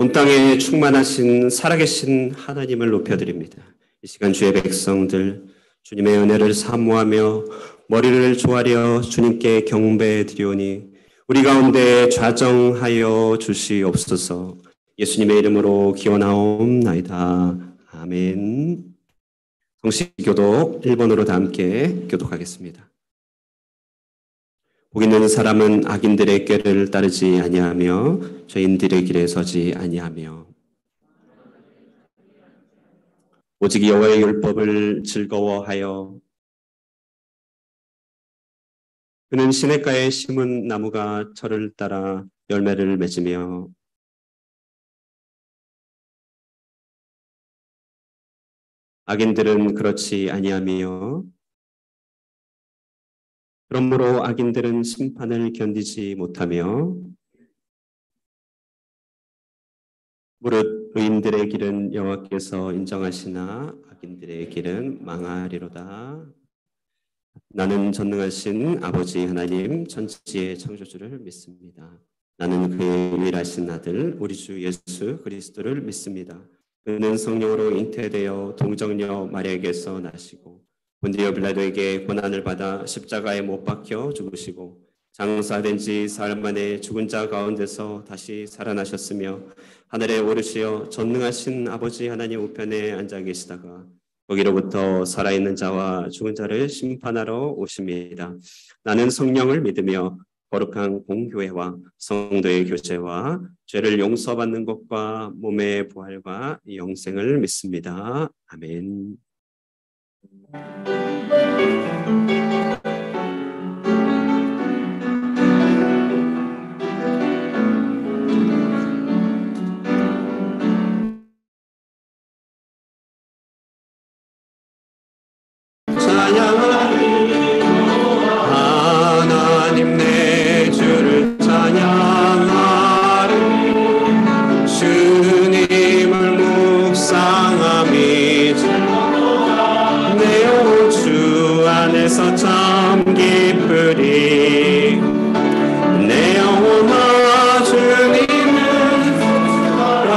온 땅에 충만하신 살아계신 하나님을 높여드립니다. 이 시간 주의 백성들 주님의 은혜를 사모하며 머리를 조아려 주님께 경배드리오니 우리 가운데 좌정하여 주시옵소서. 예수님의 이름으로 기원하옵나이다. 아멘. 성식교도 1번으로 다 함께 교독하겠습니다. 복 있는 사람은 악인들의 꾀를 따르지 아니하며 죄인들의 길에 서지 아니하며 오직 여호와의 율법을 즐거워하여 그는 시냇가에 심은 나무가 철을 따라 열매를 맺으며 악인들은 그렇지 아니하며 그러므로 악인들은 심판을 견디지 못하며 무릇 의인들의 길은 여호와께서 인정하시나 악인들의 길은 망하리로다. 나는 전능하신 아버지 하나님 천지의 창조주를 믿습니다. 나는 그의 유일하신 아들 우리 주 예수 그리스도를 믿습니다. 그는 성령으로 잉태되어 동정녀 마리아에게서 나시고 본디오 빌라도에게 고난을 받아 십자가에 못 박혀 죽으시고 장사된 지 사흘 만에 죽은 자 가운데서 다시 살아나셨으며 하늘에 오르시어 전능하신 아버지 하나님 우편에 앉아 계시다가 거기로부터 살아있는 자와 죽은 자를 심판하러 오십니다. 나는 성령을 믿으며 거룩한 공교회와 성도의 교제와 죄를 용서받는 것과 몸의 부활과 영생을 믿습니다. 아멘. 하나님 내 주를 찬양하리 주님을 묵상함이 내 영혼 주 안에서 참 기쁘리 내 영혼아 주님을 알아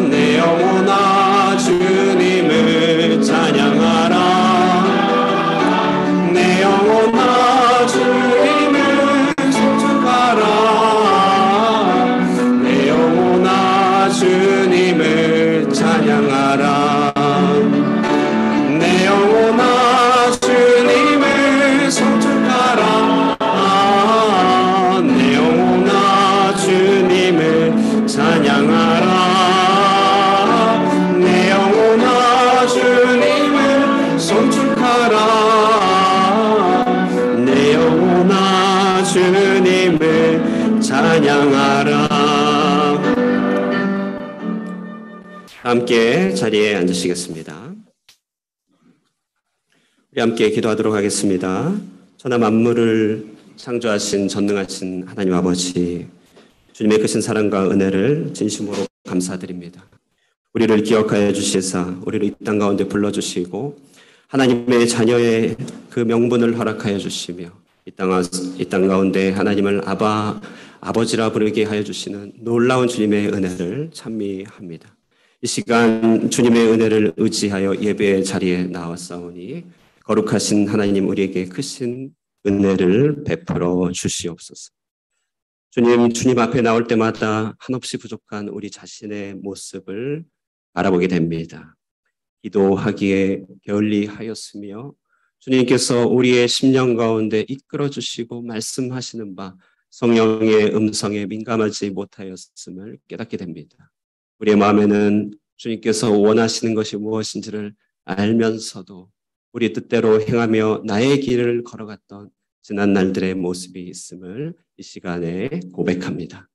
내 영혼아 주님을 찬양하라 내 영혼아 주님을 송축하라 내 영혼아 주님을 찬양하라 내 영혼아 주님을 송축하라 내 영혼아 주님을 찬양하라 내 영혼아 주님을 송축하라 내 영혼아 주님을 찬양하라. 함께 자리에 앉으시겠습니다. 우리 함께 기도하도록 하겠습니다. 천하 만물을 창조하신 전능하신 하나님 아버지 주님의 크신 사랑과 은혜를 진심으로 감사드립니다. 우리를 기억하여 주시사 우리를 이 땅 가운데 불러주시고 하나님의 자녀의 그 명분을 허락하여 주시며 이 땅 가운데 하나님을 아버지라 부르게 하여 주시는 놀라운 주님의 은혜를 찬미합니다. 이 시간 주님의 은혜를 의지하여 예배의 자리에 나왔사오니 거룩하신 하나님 우리에게 크신 은혜를 베풀어 주시옵소서. 주님 앞에 나올 때마다 한없이 부족한 우리 자신의 모습을 알아보게 됩니다. 기도하기에 게을리하였으며 주님께서 우리의 심령 가운데 이끌어 주시고 말씀하시는 바 성령의 음성에 민감하지 못하였음을 깨닫게 됩니다. 우리의 마음에는 주님께서 원하시는 것이 무엇인지를 알면서도 우리 뜻대로 행하며 나의 길을 걸어갔던 지난 날들의 모습이 있음을 이 시간에 고백합니다.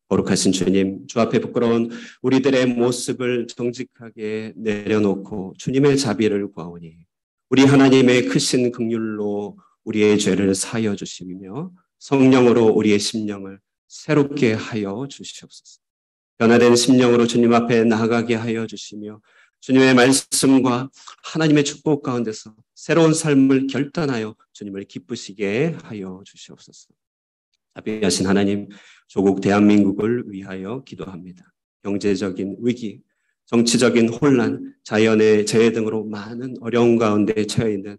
거룩하신 주님, 주 앞에 부끄러운 우리들의 모습을 정직하게 내려놓고 주님의 자비를 구하오니 우리 하나님의 크신 긍휼로 우리의 죄를 사하여 주시며 성령으로 우리의 심령을 새롭게 하여 주시옵소서. 변화된 심령으로 주님 앞에 나아가게 하여 주시며 주님의 말씀과 하나님의 축복 가운데서 새로운 삶을 결단하여 주님을 기쁘시게 하여 주시옵소서. 자비하신 하나님, 조국 대한민국을 위하여 기도합니다. 경제적인 위기, 정치적인 혼란, 자연의 재해 등으로 많은 어려움 가운데 처해 있는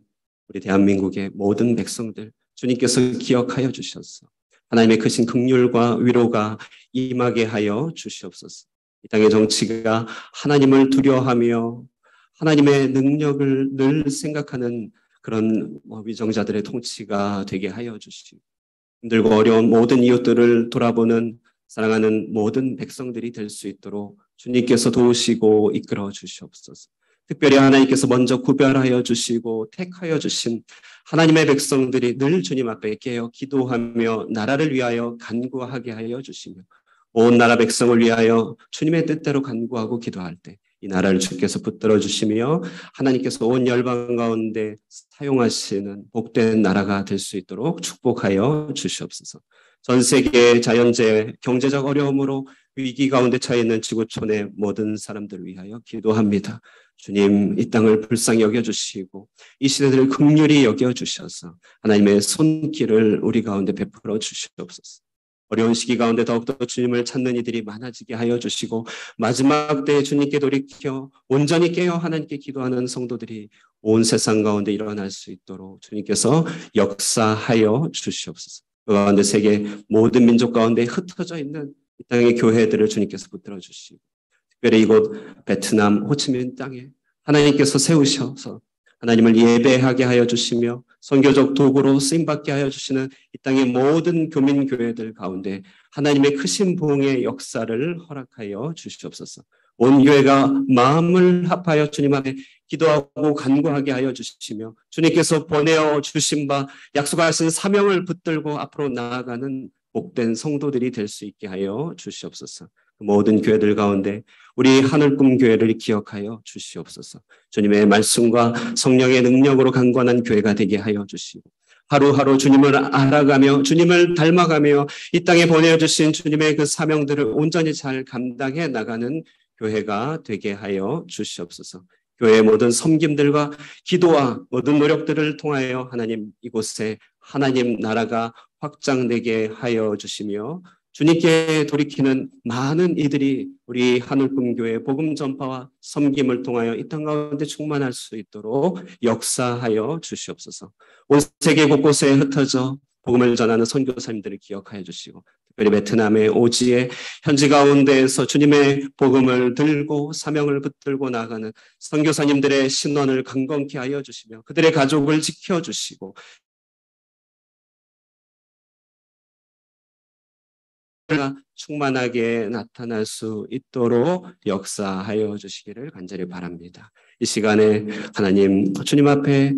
우리 대한민국의 모든 백성들 주님께서 기억하여 주셔서 하나님의 크신 긍휼과 위로가 임하게 하여 주시옵소서. 이 땅의 정치가 하나님을 두려워하며 하나님의 능력을 늘 생각하는 그런 위정자들의 통치가 되게 하여 주시고 힘들고 어려운 모든 이웃들을 돌아보는 사랑하는 모든 백성들이 될 수 있도록 주님께서 도우시고 이끌어 주시옵소서. 특별히 하나님께서 먼저 구별하여 주시고 택하여 주신 하나님의 백성들이 늘 주님 앞에 깨어 기도하며 나라를 위하여 간구하게 하여 주시며 온 나라 백성을 위하여 주님의 뜻대로 간구하고 기도할 때 이 나라를 주께서 붙들어 주시며 하나님께서 온 열방 가운데 사용하시는 복된 나라가 될 수 있도록 축복하여 주시옵소서. 전 세계 자연재해, 경제적 어려움으로 위기 가운데 처해 있는 지구촌의 모든 사람들을 위하여 기도합니다. 주님, 이 땅을 불쌍히 여겨주시고 이 시대들을 긍휼히 여겨주셔서 하나님의 손길을 우리 가운데 베풀어 주시옵소서. 어려운 시기 가운데 더욱더 주님을 찾는 이들이 많아지게 하여 주시고 마지막 때에 주님께 돌이켜 온전히 깨어 하나님께 기도하는 성도들이 온 세상 가운데 일어날 수 있도록 주님께서 역사하여 주시옵소서. 그 가운데 세계 모든 민족 가운데 흩어져 있는 이 땅의 교회들을 주님께서 붙들어 주시고 특별히 이곳 베트남 호치민 땅에 하나님께서 세우셔서 하나님을 예배하게 하여 주시며 선교적 도구로 쓰임받게 하여 주시는 이 땅의 모든 교민교회들 가운데 하나님의 크신 부흥의 역사를 허락하여 주시옵소서. 온 교회가 마음을 합하여 주님 앞에 기도하고 간구하게 하여 주시며 주님께서 보내어 주신 바 약속하신 사명을 붙들고 앞으로 나아가는 복된 성도들이 될 수 있게 하여 주시옵소서. 모든 교회들 가운데 우리 하늘꿈 교회를 기억하여 주시옵소서. 주님의 말씀과 성령의 능력으로 강건한 교회가 되게 하여 주시고 하루하루 주님을 알아가며 주님을 닮아가며 이 땅에 보내주신 주님의 그 사명들을 온전히 잘 감당해 나가는 교회가 되게 하여 주시옵소서. 교회의 모든 섬김들과 기도와 모든 노력들을 통하여 하나님 이곳에 하나님 나라가 확장되게 하여 주시며 주님께 돌이키는 많은 이들이 우리 하늘꿈교회 복음 전파와 섬김을 통하여 이 땅 가운데 충만할 수 있도록 역사하여 주시옵소서. 온 세계 곳곳에 흩어져 복음을 전하는 선교사님들을 기억하여 주시고 특별히 베트남의 오지의 현지 가운데에서 주님의 복음을 들고 사명을 붙들고 나가는 선교사님들의 신원을 강건케 하여 주시며 그들의 가족을 지켜주시고 충만하게 나타날 수 있도록 역사하여 주시기를 간절히 바랍니다. 이 시간에 하나님 주님 앞에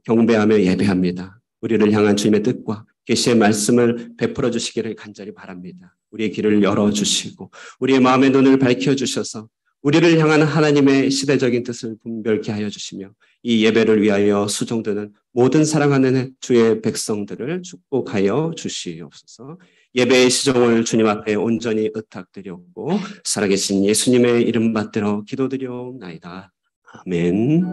경배하며 예배합니다. 우리를 향한 주님의 뜻과 계시의 말씀을 베풀어 주시기를 간절히 바랍니다. 우리의 길을 열어주시고 우리의 마음의 눈을 밝혀주셔서 우리를 향한 하나님의 시대적인 뜻을 분별케 하여 주시며 이 예배를 위하여 수종드는 모든 사랑하는 주의 백성들을 축복하여 주시옵소서. 예배의 시종을 주님 앞에 온전히 의탁드렸고 살아계신 예수님의 이름 받들어 기도드리옵나이다. 아멘.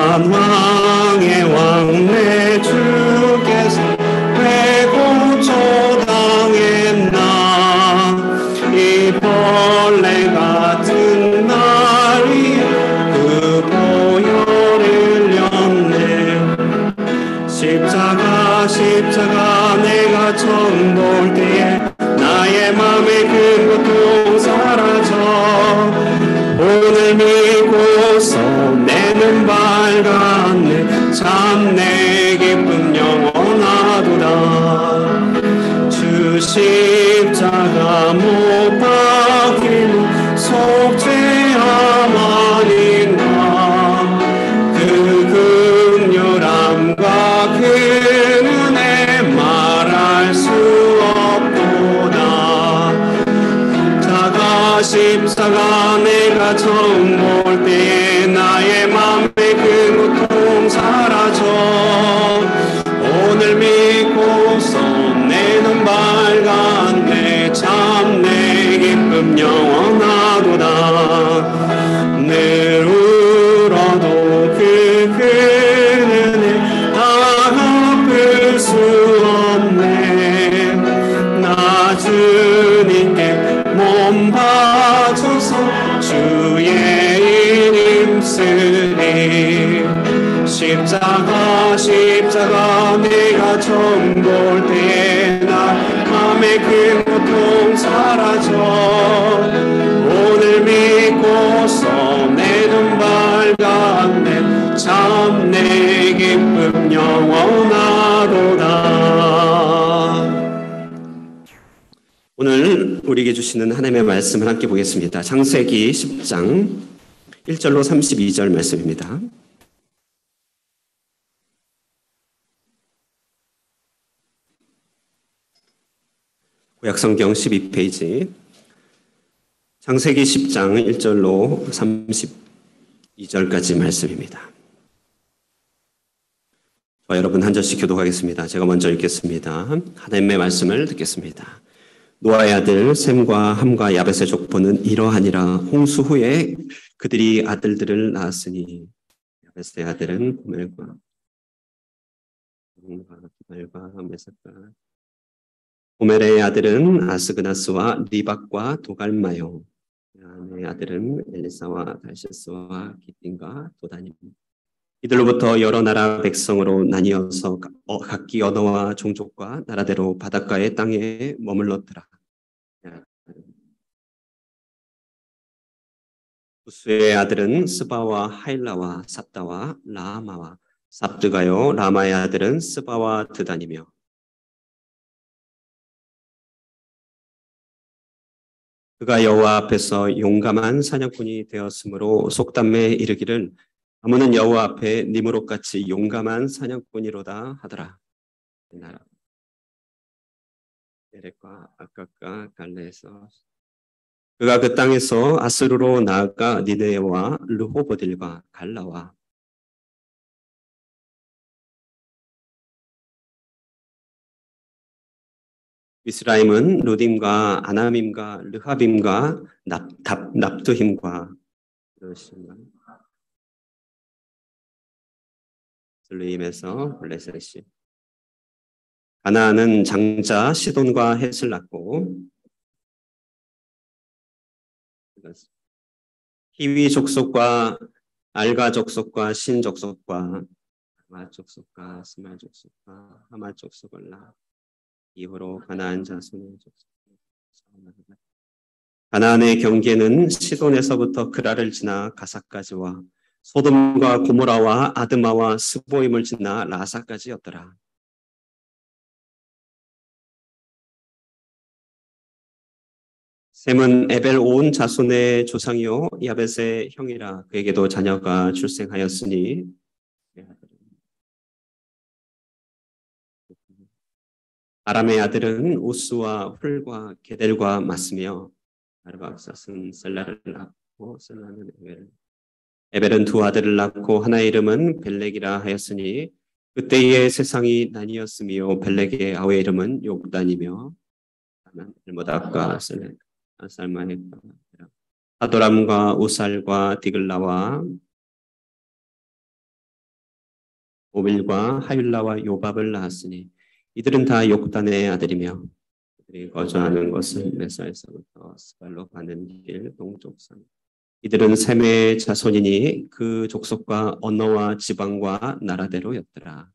만왕의 왕 내 주께서 왜 고초당했나 이 벌레 같은 날이 그 보혈을 흘렸네. 십자가 내가 처음 볼 때에 나의 맘의 그 고통 사라져 오늘 믿고서 내는 밝았네. 참 내 기쁨 영원하도다. 주 십자가 십자가 내가 처음 볼 때에 나의 맘의 그 고통 사라져 오늘 믿고서 내 눈 밝았네 참 내 기쁨 영원하도다 늘 울어도 그 은혜 다 갚을 수 없네 나 주님께 몸 바쳐서 주의 이름 쓰리 십자가 내가 처음 볼 때에 나 맘의 그 고통 사라져 오늘 믿고서 내 눈 밝았네 참 내 기쁨 영원하도다. 오늘 우리에게 주시는 하나님의 말씀을 함께 보겠습니다. 창세기 10장 1절로 32절 말씀입니다. 구약성경 12페이지 창세기 10장 1절로 32절까지 말씀입니다. 여러분 한 절씩 교독하겠습니다. 제가 먼저 읽겠습니다. 하나님의 말씀을 듣겠습니다. 노아의 아들 셈과 함과 야벳의 족보는 이러하니라. 홍수 후에 그들이 아들들을 낳았으니 야벳의 아들은 고멜과 메삭과 고멜의 아들은 아스그나스와 리박과 도갈마요 야의 아들은 엘리사와 달시스와 기띵과 도단입니다. 이들로부터 여러 나라 백성으로 나뉘어서 각기 언어와 종족과 나라대로 바닷가의 땅에 머물렀더라. 부스의 아들은 스바와 하일라와 삽다와 라마와 삽드가요 라마의 아들은 스바와 드단이며 그가 여호와 앞에서 용감한 사냥꾼이 되었으므로 속담에 이르기를 아무는 여호와 앞에 니므롯같이 용감한 사냥꾼이로다 하더라. 나라 에렉과 아깝과 갈레에서 그가 그 땅에서 아스루로 나아가 니느웨와 르호보딜과 갈라와 미스라임은 루딤과 아나밈과 르하빔과 납두힘과 슬루임에서 블레셋이 가나안은 장자 시돈과 헷을 낳고 히위 족속과 알가 족속과 신 족속과 아마 족속과 스말 족속과 하마 족속을 낳아 이후로 가나안 자손의 족속 가나안의 경계는 시돈에서부터 그라를 지나 가사까지와 소돔과 고모라와 아드마와 스보임을 지나 라사까지였더라. 셈은 에벨 온 자손의 조상이요 야벳의 형이라. 그에게도 자녀가 출생하였으니 아람의 아들은 우스와 훌과 게델과 맞으며 아르박사스는 셀라를 낳고 셀라는 에벨은 두 아들을 낳고 하나의 이름은 벨렉이라 하였으니 그때의 세상이 나뉘었으며 벨렉의 아우의 이름은 욕단이며 엘모닥과 살마헬과 하도람과 우살과 디글라와 오빌과 하율라와 요밥을 낳았으니 이들은 다 욕단의 아들이며 그들이 거주하는 곳은 메사에서부터 스발로 가는 길 동쪽산. 이들은 셈의 자손이니 그 족속과 언어와 지방과 나라대로였더라.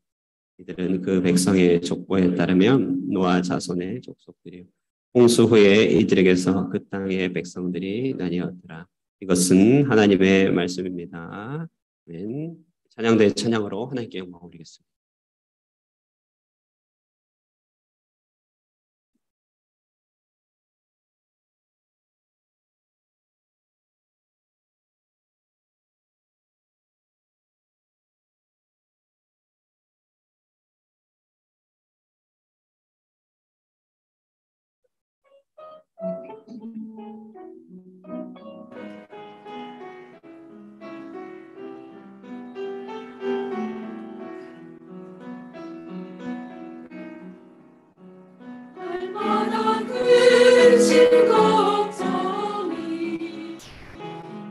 이들은 그 백성의 족보에 따르면 노아 자손의 족속들이요 홍수 후에 이들에게서 그 땅의 백성들이 나뉘었더라. 이것은 하나님의 말씀입니다. 아멘. 찬양대 찬양으로 하나님께 영광 올리겠습니다. 날마다 근심 걱정이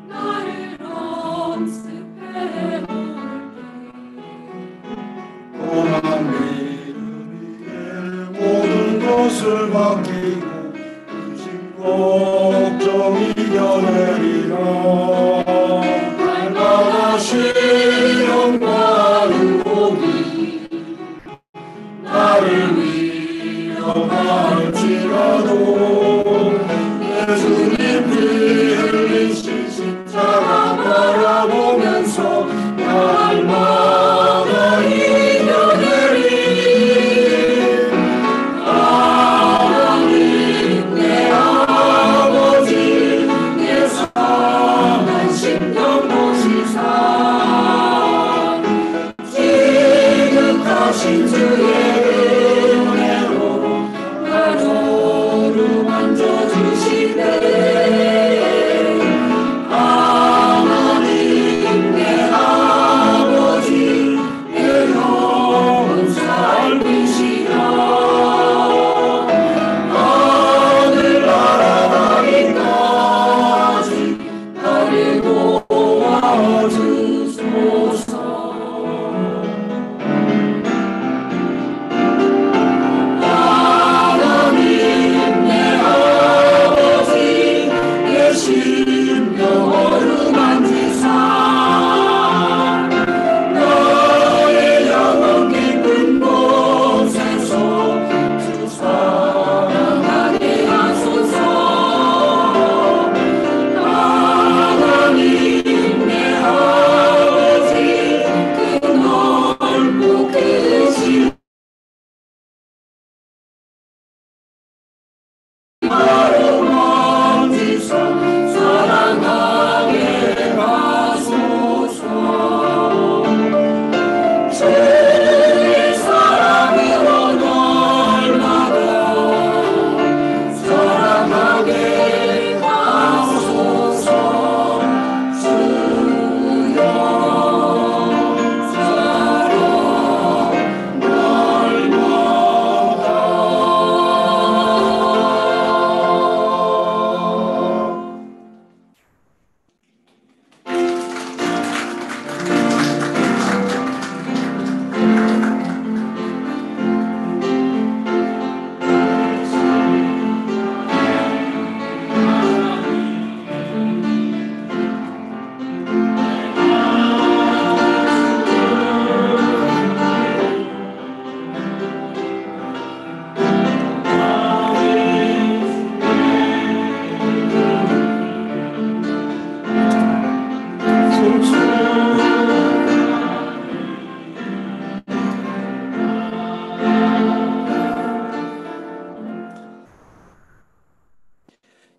나를 엄습해 고난 믿음 위에 모든 것을 맡기고 근심 걱정 이겨내리라. 날마다 시련과 유혹이 나를 위협할지라도 내 주님 피 흘리신 십자가 바라보면서 날마다 이겨내리. 하나님 내 아버지 내 상한 심령 보시사 지극하신 주의 은혜로 나를 만져주시네. 하나님 내 아버지 내 영혼 살리시라. 하늘나라 가기까지 나를 도와주소서. 하나님 내 아버지 내 심령 어루만지사 나의 영혼 깊은 곳에서 주 사랑하게 하소서. 하나님 내 아버지 그 넓고 크신 나를 만지사 사랑하게 하소서. 주의 사랑으로 날마다 사랑하게 하소서. 주여 사랑 날마다.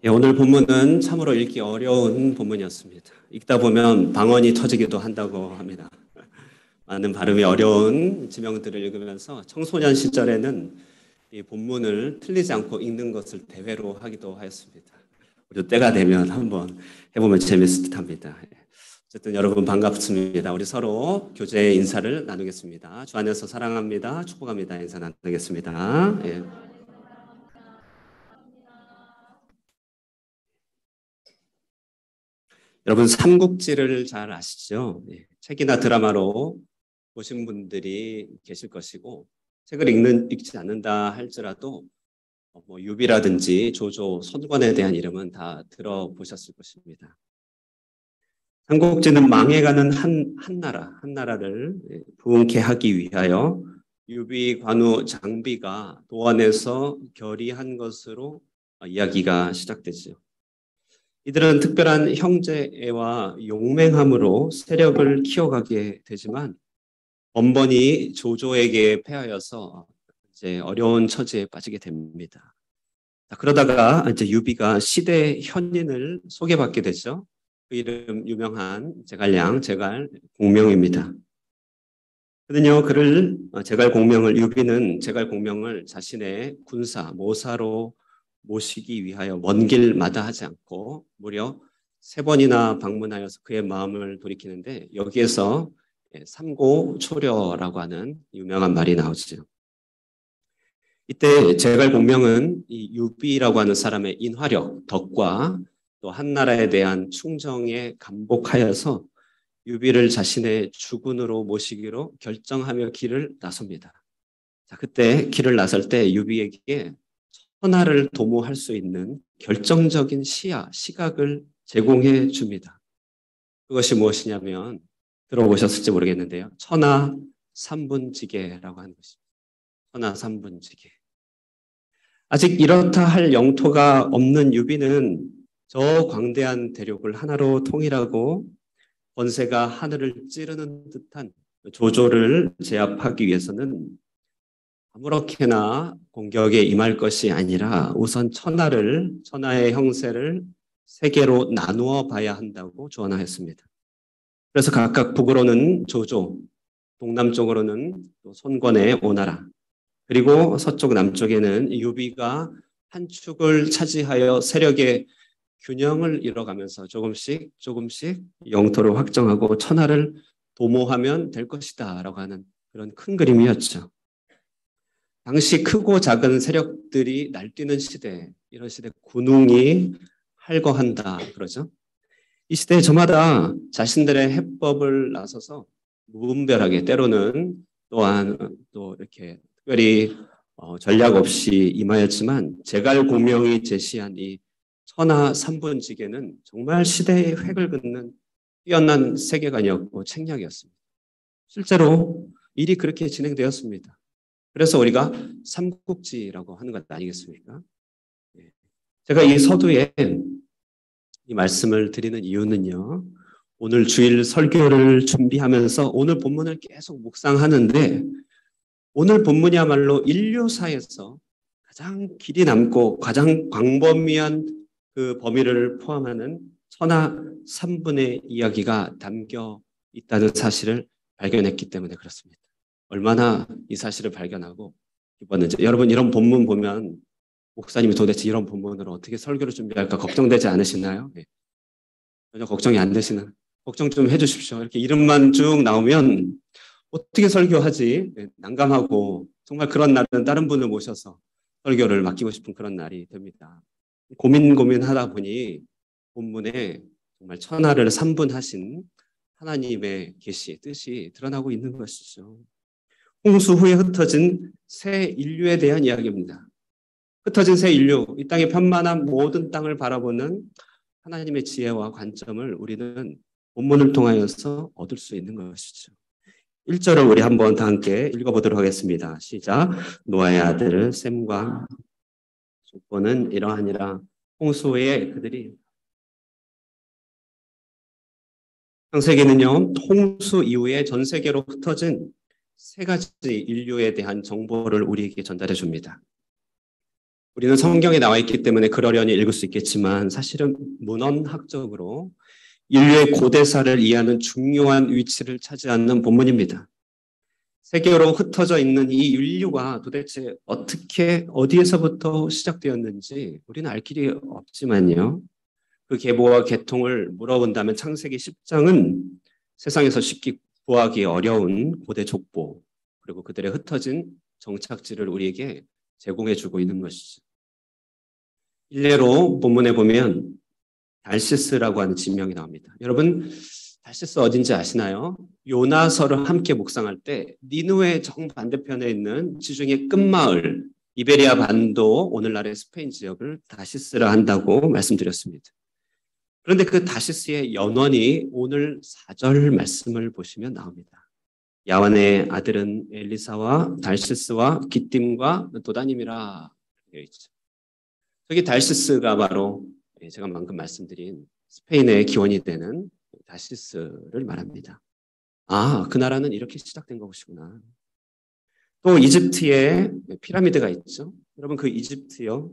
예, 오늘 본문은 참으로 읽기 어려운 본문이었습니다. 읽다 보면 방언이 터지기도 한다고 합니다. 많은 발음이 어려운 지명들을 읽으면서 청소년 시절에는 이 본문을 틀리지 않고 읽는 것을 대회로 하기도 하였습니다. 우리도 때가 되면 한번 해보면 재밌을 듯합니다. 어쨌든 여러분 반갑습니다. 우리 서로 교제 인사를 나누겠습니다. 주 안에서 사랑합니다. 축복합니다. 인사 나누겠습니다. 예. 여러분 삼국지를 잘 아시죠? 예. 책이나 드라마로 보신 분들이 계실 것이고 책을 읽지 않는다 할지라도 뭐 유비라든지 조조, 손권에 대한 이름은 다 들어보셨을 것입니다. 삼국지는 망해가는 한 나라를 부흥케 하기 위하여 유비, 관우, 장비가 도안에서 결의한 것으로 이야기가 시작되죠. 이들은 특별한 형제애와 용맹함으로 세력을 키워가게 되지만 번번이 조조에게 패하여서 이제 어려운 처지에 빠지게 됩니다. 그러다가 이제 유비가 시대 현인을 소개받게 되죠. 그 이름 유명한 제갈량, 제갈공명입니다. 그는요, 유비는 제갈공명을 자신의 군사, 모사로 모시기 위하여 먼 길 마다하지 않고 무려 3번이나 방문하여서 그의 마음을 돌이키는데 여기에서 삼고초려라고 하는 유명한 말이 나오죠. 이때 제갈공명은 이 유비라고 하는 사람의 인화력, 덕과 또 한나라에 대한 충정에 감복하여서 유비를 자신의 주군으로 모시기로 결정하며 길을 나섭니다. 자, 그때 길을 나설 때 유비에게 천하를 도모할 수 있는 결정적인 시각을 제공해 줍니다. 그것이 무엇이냐면 들어보셨을지 모르겠는데요. 천하 삼분지계라고 하는 것입니다. 천하 삼분지계. 아직 이렇다 할 영토가 없는 유비는 저 광대한 대륙을 하나로 통일하고 권세가 하늘을 찌르는 듯한 조조를 제압하기 위해서는 아무렇게나 공격에 임할 것이 아니라 우선 천하의 형세를 3개로 나누어 봐야 한다고 조언하였습니다. 그래서 각각 북으로는 조조, 동남쪽으로는 또 손권의 오나라, 그리고 서쪽 남쪽에는 유비가 한 축을 차지하여 세력의 균형을 이뤄가면서 조금씩 영토를 확정하고 천하를 도모하면 될 것이다 라고 하는 그런 큰 그림이었죠. 당시 크고 작은 세력들이 날뛰는 시대, 이런 시대 군웅이 할거한다 그러죠. 이 시대에 저마다 자신들의 해법을 나서서 무분별하게 때로는 또한 또 이렇게 특별히 전략 없이 임하였지만 제갈공명이 제시한 이 천하 삼분지계는 정말 시대의 획을 긋는 뛰어난 세계관이었고 책략이었습니다. 실제로 일이 그렇게 진행되었습니다. 그래서 우리가 삼국지라고 하는 것 아니겠습니까? 제가 이 서두에 이 말씀을 드리는 이유는요. 오늘 주일 설교를 준비하면서 오늘 본문을 계속 묵상하는데 오늘 본문이야말로 인류사에서 가장 길이 남고 가장 광범위한 그 범위를 포함하는 천하 3분의 이야기가 담겨 있다는 사실을 발견했기 때문에 그렇습니다. 얼마나 이 사실을 발견하고 기뻤는지. 여러분 이런 본문 보면 목사님이 도대체 이런 본문으로 어떻게 설교를 준비할까 걱정되지 않으시나요? 네. 전혀 걱정이 안 되시나? 걱정 좀 해주십시오. 이렇게 이름만 쭉 나오면 어떻게 설교하지? 네, 난감하고 정말 그런 날은 다른 분을 모셔서 설교를 맡기고 싶은 그런 날이 됩니다. 고민하다 보니 본문에 정말 천하를 3분하신 하나님의 계시, 뜻이 드러나고 있는 것이죠. 홍수 후에 흩어진 새 인류에 대한 이야기입니다. 흩어진 새 인류, 이 땅의 편만한 모든 땅을 바라보는 하나님의 지혜와 관점을 우리는 본문을 통하여서 얻을 수 있는 것이죠. 1절을 우리 한번 다 함께 읽어보도록 하겠습니다. 시작. 노아의 아들 셈과 조건은 이러하니라. 홍수 후에 그들이 창세기는요. 홍수 이후에 전 세계로 흩어진 3가지 인류에 대한 정보를 우리에게 전달해 줍니다. 우리는 성경에 나와 있기 때문에 그러려니 읽을 수 있겠지만 사실은 문헌학적으로 인류의 고대사를 이해하는 중요한 위치를 차지하는 본문입니다. 세계로 흩어져 있는 이 인류가 도대체 어떻게 어디에서부터 시작되었는지 우리는 알 길이 없지만요. 그 계보와 계통을 물어본다면 창세기 10장은 세상에서 쉽게 구하기 어려운 고대 족보 그리고 그들의 흩어진 정착지를 우리에게 제공해주고 있는 것이죠. 일례로 본문에 보면 달시스라고 하는 지명이 나옵니다. 여러분 달시스 어딘지 아시나요? 요나서를 함께 묵상할 때 니느웨 정반대편에 있는 지중해 끝마을 이베리아 반도 오늘날의 스페인 지역을 다시스라 한다고 말씀드렸습니다. 그런데 그 다시스의 연원이 오늘 4절 말씀을 보시면 나옵니다. 야완의 아들은 엘리사와 달시스와 기띔과 도다님이라 되어 있죠. 저기 달시스가 바로 제가 방금 말씀드린 스페인의 기원이 되는 다시스를 말합니다. 아, 그 나라는 이렇게 시작된 것이구나. 또 이집트에 피라미드가 있죠. 여러분 그 이집트요.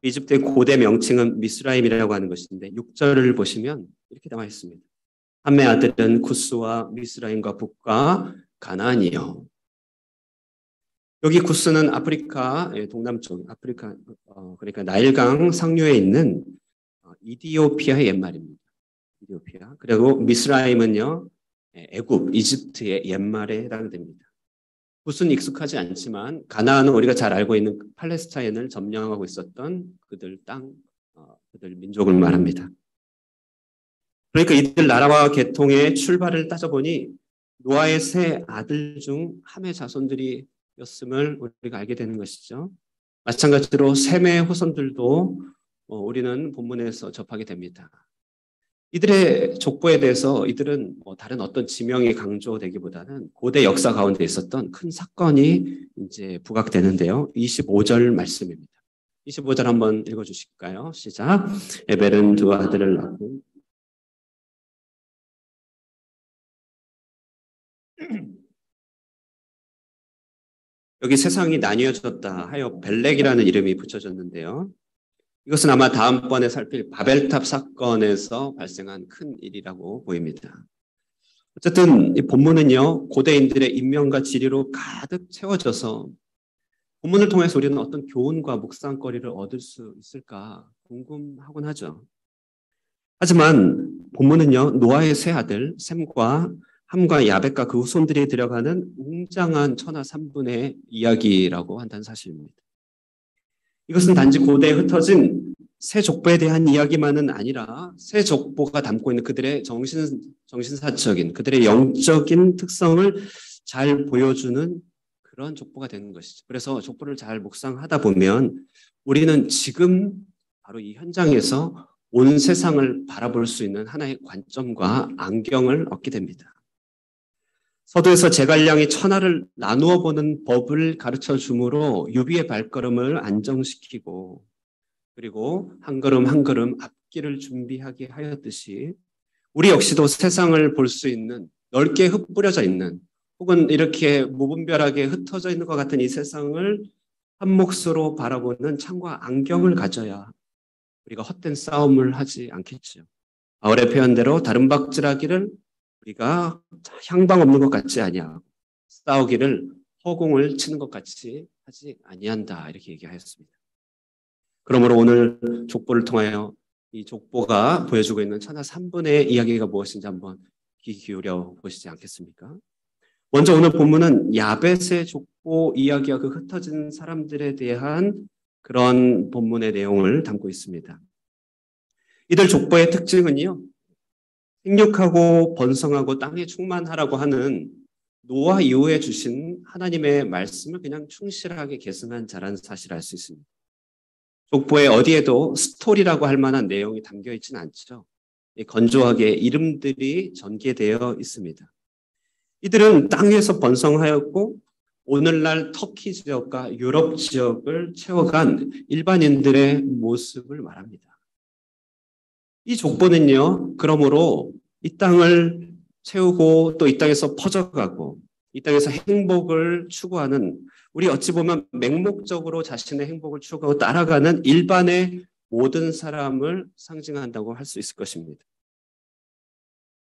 이집트의 고대 명칭은 미스라임이라고 하는 것인데 6절을 보시면 이렇게 나와 있습니다. 함의 아들은 쿠스와 미스라임과 북과 가나안이요. 여기 구스는 아프리카 동남쪽 아프리카 그러니까 나일강 상류에 있는 이디오피아의 옛말입니다. 이디오피아. 그리고 미스라임은요 애굽 이집트의 옛말에 해당됩니다. 구스는 익숙하지 않지만 가나안은 우리가 잘 알고 있는 팔레스타인을 점령하고 있었던 그들 땅 그들 민족을 말합니다. 그러니까 이들 나라와 계통의 출발을 따져보니 노아의 세 아들 중 함의 자손들이었음을 우리가 알게 되는 것이죠. 마찬가지로 셈의 후손들도 우리는 본문에서 접하게 됩니다. 이들의 족보에 대해서 이들은 다른 어떤 지명이 강조되기보다는 고대 역사 가운데 있었던 큰 사건이 이제 부각되는데요. 25절 말씀입니다. 25절 한번 읽어주실까요? 시작. 에벨은 두 아들을 낳고 여기 세상이 나뉘어졌다 하여 벨렉이라는 이름이 붙여졌는데요. 이것은 아마 다음번에 살필 바벨탑 사건에서 발생한 큰 일이라고 보입니다. 어쨌든 이 본문은요, 고대인들의 인명과 지리로 가득 채워져서 본문을 통해서 우리는 어떤 교훈과 묵상거리를 얻을 수 있을까 궁금하곤 하죠. 하지만 본문은요, 노아의 세 아들 셈과 함과 야벳과 그 후손들이 들어가는 웅장한 천하 3분의 이야기라고 한다는 사실입니다. 이것은 단지 고대에 흩어진 세 족보에 대한 이야기만은 아니라 세 족보가 담고 있는 그들의 정신사적인 그들의 영적인 특성을 잘 보여주는 그런 족보가 되는 것이죠. 그래서 족보를 잘 묵상하다 보면 우리는 지금 바로 이 현장에서 온 세상을 바라볼 수 있는 하나의 관점과 안경을 얻게 됩니다. 서두에서 제갈량이 천하를 나누어 보는 법을 가르쳐 주므로 유비의 발걸음을 안정시키고 그리고 한 걸음 한 걸음 앞길을 준비하게 하였듯이 우리 역시도 세상을 볼 수 있는 넓게 흩뿌려져 있는 혹은 이렇게 무분별하게 흩어져 있는 것 같은 이 세상을 한 몫으로 바라보는 창과 안경을 가져야 우리가 헛된 싸움을 하지 않겠죠. 바울의 표현대로 다른 박질하기를 우리가 향방 없는 것 같지 아니하고 싸우기를 허공을 치는 것 같이 하지 아니한다 이렇게 얘기하였습니다. 그러므로 오늘 족보를 통하여 이 족보가 보여주고 있는 천하 3분의 이야기가 무엇인지 한번 귀 기울여 보시지 않겠습니까? 먼저 오늘 본문은 야벳의 족보 이야기와 그 흩어진 사람들에 대한 그런 본문의 내용을 담고 있습니다. 이들 족보의 특징은요. 생육하고 번성하고 땅에 충만하라고 하는 노아 이후에 주신 하나님의 말씀을 그냥 충실하게 계승한 자라는 사실을 알 수 있습니다. 족보에 어디에도 스토리라고 할 만한 내용이 담겨 있지는 않죠. 건조하게 이름들이 전개되어 있습니다. 이들은 땅에서 번성하였고 오늘날 터키 지역과 유럽 지역을 채워간 일반인들의 모습을 말합니다. 이 족보는요, 그러므로 이 땅을 채우고 또 이 땅에서 퍼져가고 이 땅에서 행복을 추구하는 우리 어찌 보면 맹목적으로 자신의 행복을 추구하고 따라가는 일반의 모든 사람을 상징한다고 할 수 있을 것입니다.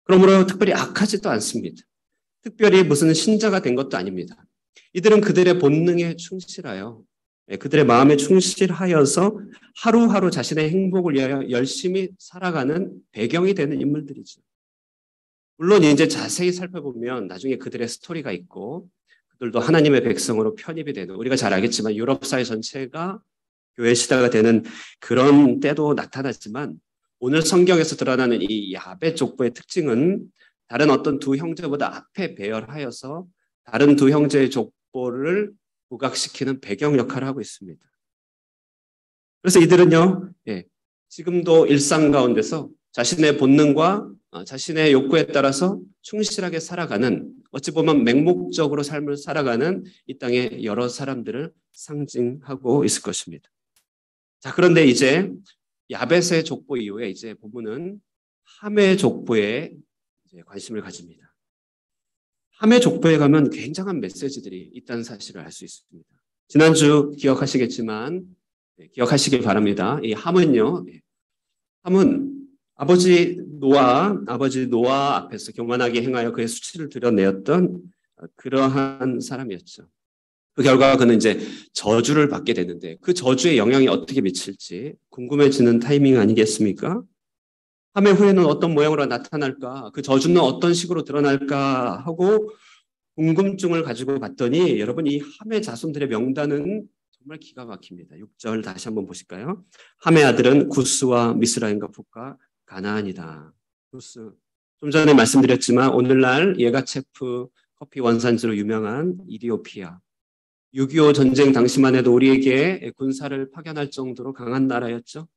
그러므로 특별히 악하지도 않습니다. 특별히 무슨 신자가 된 것도 아닙니다. 이들은 그들의 본능에 충실하여 그들의 마음에 충실하여서 하루하루 자신의 행복을 위하여 열심히 살아가는 배경이 되는 인물들이죠. 물론 이제 자세히 살펴보면 나중에 그들의 스토리가 있고 그들도 하나님의 백성으로 편입이 되는 우리가 잘 알겠지만 유럽 사회 전체가 교회 시대가 되는 그런 때도 나타났지만 오늘 성경에서 드러나는 이 야벳 족보의 특징은 다른 어떤 두 형제보다 앞에 배열하여서 다른 두 형제의 족보를 부각시키는 배경 역할을 하고 있습니다. 그래서 이들은요, 지금도 일상 가운데서 자신의 본능과 자신의 욕구에 따라서 충실하게 살아가는 어찌 보면 맹목적으로 삶을 살아가는 이 땅의 여러 사람들을 상징하고 있을 것입니다. 자, 그런데 이제 야벳의 족보 이후에 이제 본문은 함의 족보에 이제 관심을 가집니다. 함의 족보에 가면 굉장한 메시지들이 있다는 사실을 알 수 있습니다. 지난주 기억하시겠지만 기억하시길 바랍니다. 이 함은요, 함은 아버지 노아 앞에서 교만하게 행하여 그의 수치를 드러내었던 그러한 사람이었죠. 그 결과 그는 이제 저주를 받게 되는데 그 저주의 영향이 어떻게 미칠지 궁금해지는 타이밍 아니겠습니까? 함의 후에는 어떤 모양으로 나타날까? 그 저주는 어떤 식으로 드러날까? 하고 궁금증을 가지고 봤더니 여러분 이 함의 자손들의 명단은 정말 기가 막힙니다. 6절 다시 한번 보실까요? 함의 아들은 구스와 미스라임과 풋과 가나안이다. 구스. 좀 전에 말씀드렸지만 오늘날 예가체프 커피 원산지로 유명한 이디오피아. 6.25 전쟁 당시만 해도 우리에게 군사를 파견할 정도로 강한 나라였죠.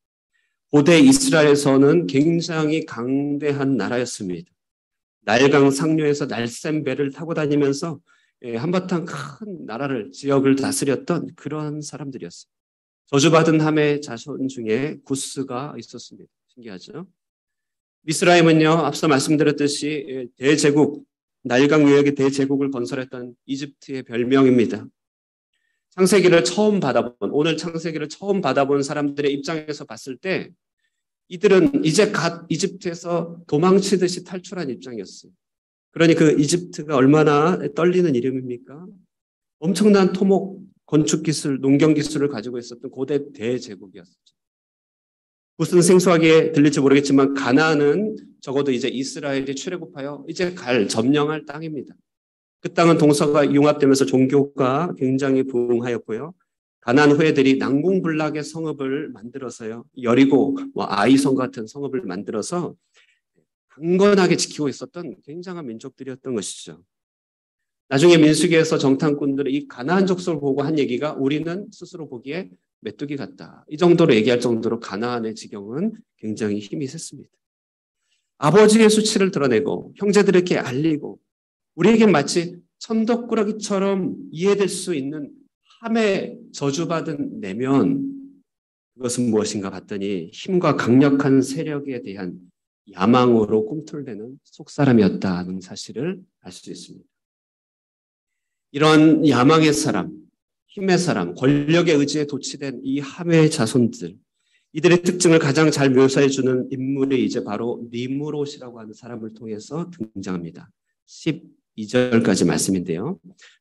고대 이스라엘에서는 굉장히 강대한 나라였습니다. 나일강 상류에서 날쌘 배를 타고 다니면서 한바탕 큰 나라를, 지역을 다스렸던 그런 사람들이었어요. 저주받은 함의 자손 중에 구스가 있었습니다. 신기하죠? 미스라임은요, 앞서 말씀드렸듯이 대제국, 나일강 유역의 대제국을 건설했던 이집트의 별명입니다. 오늘 창세기를 처음 받아본 사람들의 입장에서 봤을 때 이들은 이제 갓 이집트에서 도망치듯이 탈출한 입장이었어요. 그러니 그 이집트가 얼마나 떨리는 이름입니까? 엄청난 토목, 건축 기술, 농경 기술을 가지고 있었던 고대 대제국이었죠. 무슨 생소하게 들릴지 모르겠지만 가나안은 적어도 이제 이스라엘이 출애굽하여 이제 점령할 땅입니다. 그 땅은 동서가 융합되면서 종교가 굉장히 부흥하였고요. 가나안 후예들이 난공불락의 성읍을 만들어서요. 여리고 아이성 같은 성읍을 만들어서 강건하게 지키고 있었던 굉장한 민족들이었던 것이죠. 나중에 민수기에서 정탐꾼들이 이 가나안 족속을 보고 한 얘기가 우리는 스스로 보기에 메뚜기 같다. 이 정도로 얘기할 정도로 가나안의 지경은 굉장히 힘이 셌습니다. 아버지의 수치를 드러내고 형제들에게 알리고 우리에겐 마치 천덕꾸러기처럼 이해될 수 있는 함에 저주받은 내면 그것은 무엇인가 봤더니 힘과 강력한 세력에 대한 야망으로 꿈틀대는 속사람이었다는 사실을 알 수 있습니다. 이런 야망의 사람, 힘의 사람, 권력의 의지에 도취된 이 함의 자손들, 이들의 특징을 가장 잘 묘사해주는 인물이 이제 바로 니므롯이라고 하는 사람을 통해서 등장합니다. 12절까지 말씀인데요.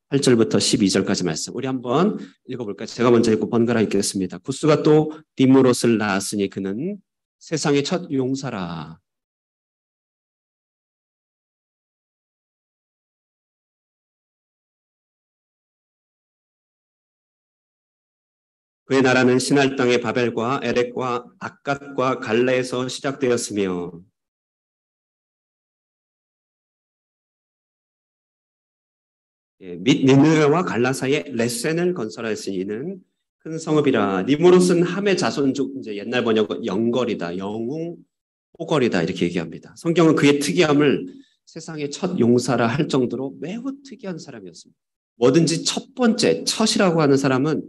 8절부터 12절까지 말씀. 우리 한번 읽어볼까요? 제가 먼저 읽고 번갈아 읽겠습니다. 구스가 또 니므롯을 낳았으니 그는 세상의 첫 용사라. 그의 나라는 시날 땅의 바벨과 에렉과 악갓과 갈레에서 시작되었으며 및 니느웨와 갈라 사이에 레센을 건설하였으니 이는 큰 성읍이라. 니므롯은 함의 자손 중 이제 옛날 번역은 영걸이다, 영웅, 호걸이다 이렇게 얘기합니다. 성경은 그의 특이함을 세상의 첫 용사라 할 정도로 매우 특이한 사람이었습니다. 뭐든지 첫 번째, 첫이라고 하는 사람은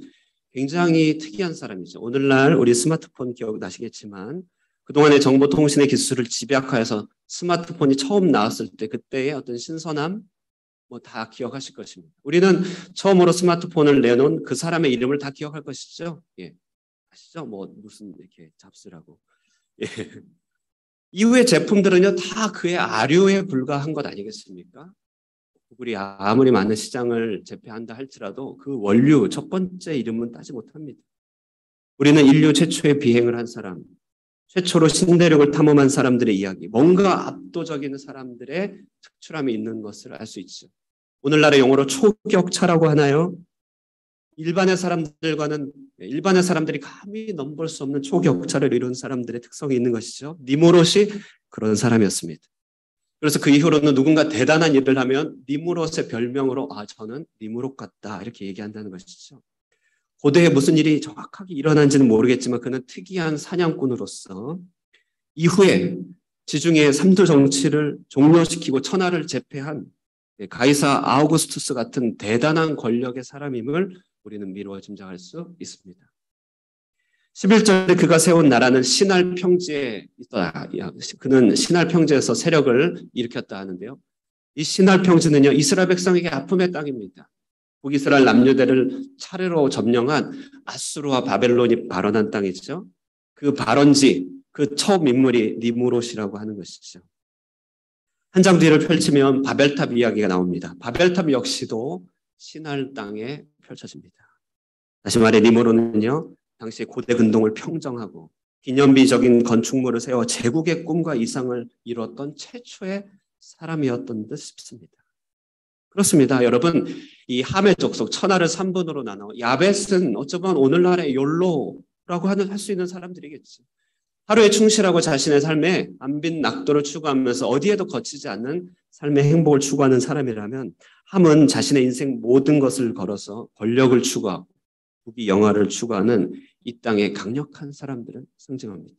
굉장히 특이한 사람이죠. 오늘날 우리 스마트폰 기억나시겠지만 그동안의 정보통신의 기술을 집약하여서 스마트폰이 처음 나왔을 때 그때의 어떤 신선함 다 기억하실 것입니다. 우리는 처음으로 스마트폰을 내놓은 그 사람의 이름을 다 기억할 것이죠. 예. 아시죠? 무슨 이렇게 잡스라고. 예. 이후의 제품들은요 다 그의 아류에 불과한 것 아니겠습니까? 구글이 아무리 많은 시장을 제패한다 할지라도 그 원류 첫 번째 이름은 따지 못합니다. 우리는 인류 최초의 비행을 한 사람, 최초로 신대륙을 탐험한 사람들의 이야기, 뭔가 압도적인 사람들의 특출함이 있는 것을 알 수 있죠. 오늘날의 용어로 초격차라고 하나요? 일반의 사람들이 감히 넘볼 수 없는 초격차를 이룬 사람들의 특성이 있는 것이죠. 니므롯이 그런 사람이었습니다. 그래서 그 이후로는 누군가 대단한 일을 하면 니므롯의 별명으로 저는 니므롯 같다 이렇게 얘기한다는 것이죠. 고대에 무슨 일이 정확하게 일어난지는 모르겠지만 그는 특이한 사냥꾼으로서 이후에 지중해 삼두 정치를 종료시키고 천하를 제패한 가이사 아우구스투스 같은 대단한 권력의 사람임을 우리는 미루어 짐작할 수 있습니다. 11절에 그가 세운 나라는 시날 평지에 있다. 그는 시날 평지에서 세력을 일으켰다 하는데요. 이 시날 평지는요 이스라엘 백성에게 아픔의 땅입니다. 북이스라엘 남유대를 차례로 점령한 아수르와 바벨론이 발원한 땅이죠. 그 발원지, 그 처음 인물이 니므롯이라고 하는 것이죠. 한 장 뒤를 펼치면 바벨탑 이야기가 나옵니다. 바벨탑 역시도 시날 땅에 펼쳐집니다. 다시 말해 니무롯은요, 당시 고대 근동을 평정하고 기념비적인 건축물을 세워 제국의 꿈과 이상을 이루었던 최초의 사람이었던 듯 싶습니다. 그렇습니다. 여러분, 이 함의 족속 천하를 3분으로 나눠 야벳은 어쩌면 오늘날의 욜로라고 할 수 있는 사람들이겠지. 하루에 충실하고 자신의 삶에 안빈 낙도를 추구하면서 어디에도 거치지 않는 삶의 행복을 추구하는 사람이라면, 함은 자신의 인생 모든 것을 걸어서 권력을 추구하고 부귀 영화를 추구하는 이 땅의 강력한 사람들을 상징합니다.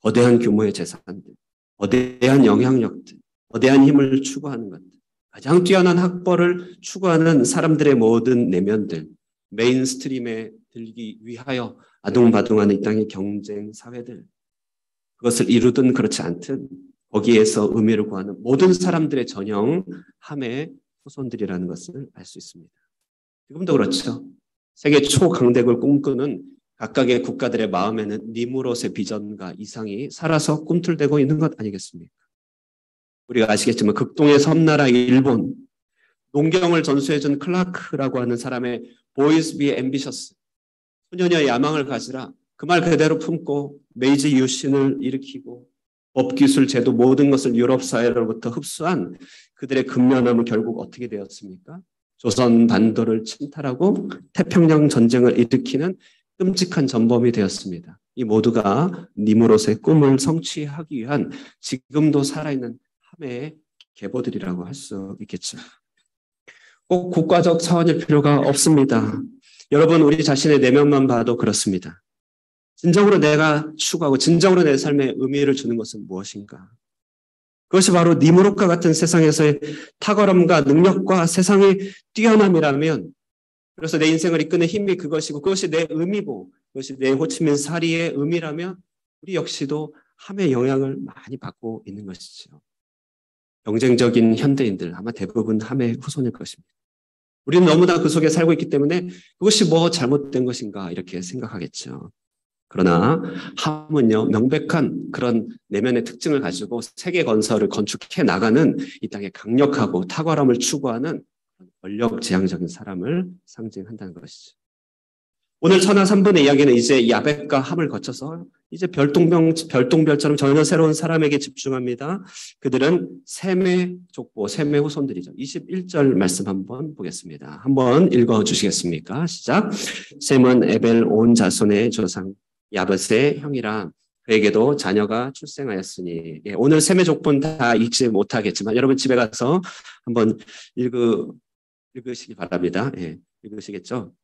거대한 규모의 재산들, 거대한 영향력들, 거대한 힘을 추구하는 것들, 가장 뛰어난 학벌을 추구하는 사람들의 모든 내면들, 메인스트림에 들기 위하여 아둥바둥하는 이 땅의 경쟁 사회들, 그것을 이루든 그렇지 않든 거기에서 의미를 구하는 모든 사람들의 전형 함의 후손들이라는 것을 알 수 있습니다. 지금도 그렇죠. 세계 초강대국을 꿈꾸는 각각의 국가들의 마음에는 니무롯의 비전과 이상이 살아서 꿈틀대고 있는 것 아니겠습니까? 우리가 아시겠지만 극동의 섬나라 일본, 농경을 전수해준 클라크라고 하는 사람의 Boys be ambitious, 소년의 야망을 가지라, 그 말 그대로 품고 메이지 유신을 일으키고 법기술 제도 모든 것을 유럽 사회로부터 흡수한 그들의 근면함은 결국 어떻게 되었습니까? 조선 반도를 침탈하고 태평양 전쟁을 일으키는 끔찍한 전범이 되었습니다. 이 모두가 니무롯의 꿈을 성취하기 위한 지금도 살아있는 함의 계보들이라고 할 수 있겠죠. 꼭 국가적 차원일 필요가 없습니다. 여러분, 우리 자신의 내면만 봐도 그렇습니다. 진정으로 내가 추구하고 진정으로 내 삶에 의미를 주는 것은 무엇인가? 그것이 바로 니무롯과 같은 세상에서의 탁월함과 능력과 세상의 뛰어남이라면, 그래서 내 인생을 이끄는 힘이 그것이고 그것이 내 의미고 그것이 내 호치민 사리의 의미라면 우리 역시도 함의 영향을 많이 받고 있는 것이죠. 경쟁적인 현대인들 아마 대부분 함의 후손일 것입니다. 우리는 너무나 그 속에 살고 있기 때문에 그것이 뭐 잘못된 것인가 이렇게 생각하겠죠. 그러나 함은요, 명백한 그런 내면의 특징을 가지고 세계 건설을 건축해 나가는 이 땅의 강력하고 탁월함을 추구하는 권력지향적인 사람을 상징한다는 것이죠. 오늘 천하 3분의 이야기는 이제 야벳과 함을 거쳐서 이제 별똥별처럼 전혀 새로운 사람에게 집중합니다. 그들은 셈의 족보, 셈의 후손들이죠. 21절 말씀 한번 보겠습니다. 한번 읽어주시겠습니까? 시작. 셈은 에벨 온 자손의 조상 야벳의 형이라 그에게도 자녀가 출생하였으니. 예, 오늘 셈의 족보는 다 읽지 못하겠지만 여러분 집에 가서 한번 읽으시기 바랍니다. 예, 읽으시겠죠?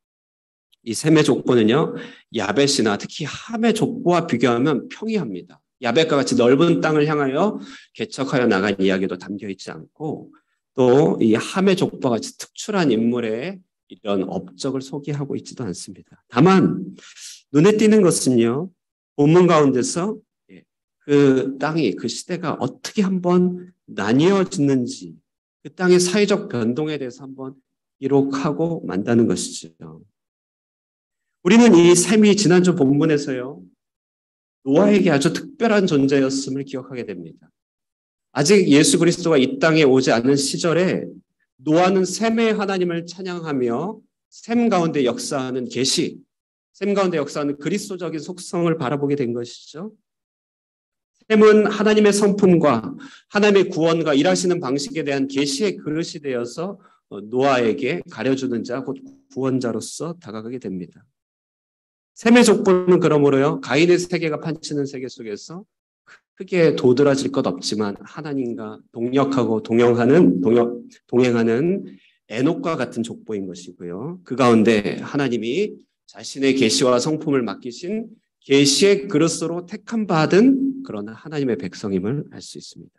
이 셈의 족보는요, 야벳이나 특히 함의 족보와 비교하면 평이합니다. 야벳과 같이 넓은 땅을 향하여 개척하여 나간 이야기도 담겨 있지 않고, 또 이 함의 족보와 같이 특출한 인물의 이런 업적을 소개하고 있지도 않습니다. 다만 눈에 띄는 것은요, 본문 가운데서 그 땅이, 그 시대가 어떻게 한번 나뉘어지는지, 그 땅의 사회적 변동에 대해서 한번 기록하고 만다는 것이죠. 우리는 이 셈이 지난주 본문에서요, 노아에게 아주 특별한 존재였음을 기억하게 됩니다. 아직 예수 그리스도가 이 땅에 오지 않은 시절에 노아는 셈의 하나님을 찬양하며 셈 가운데 역사하는 계시, 셈 가운데 역사하는 그리스도적인 속성을 바라보게 된 것이죠. 셈은 하나님의 성품과 하나님의 구원과 일하시는 방식에 대한 계시의 그릇이 되어서 노아에게 가려주는 자, 곧 구원자로서 다가가게 됩니다. 셈의 족보는 그러므로요, 가인의 세계가 판치는 세계 속에서 크게 도드라질 것 없지만 하나님과 동역하고 동행하는 에녹과 같은 족보인 것이고요. 그 가운데 하나님이 자신의 계시와 성품을 맡기신 계시의 그릇으로 택함 받은 그런 하나님의 백성임을 알 수 있습니다.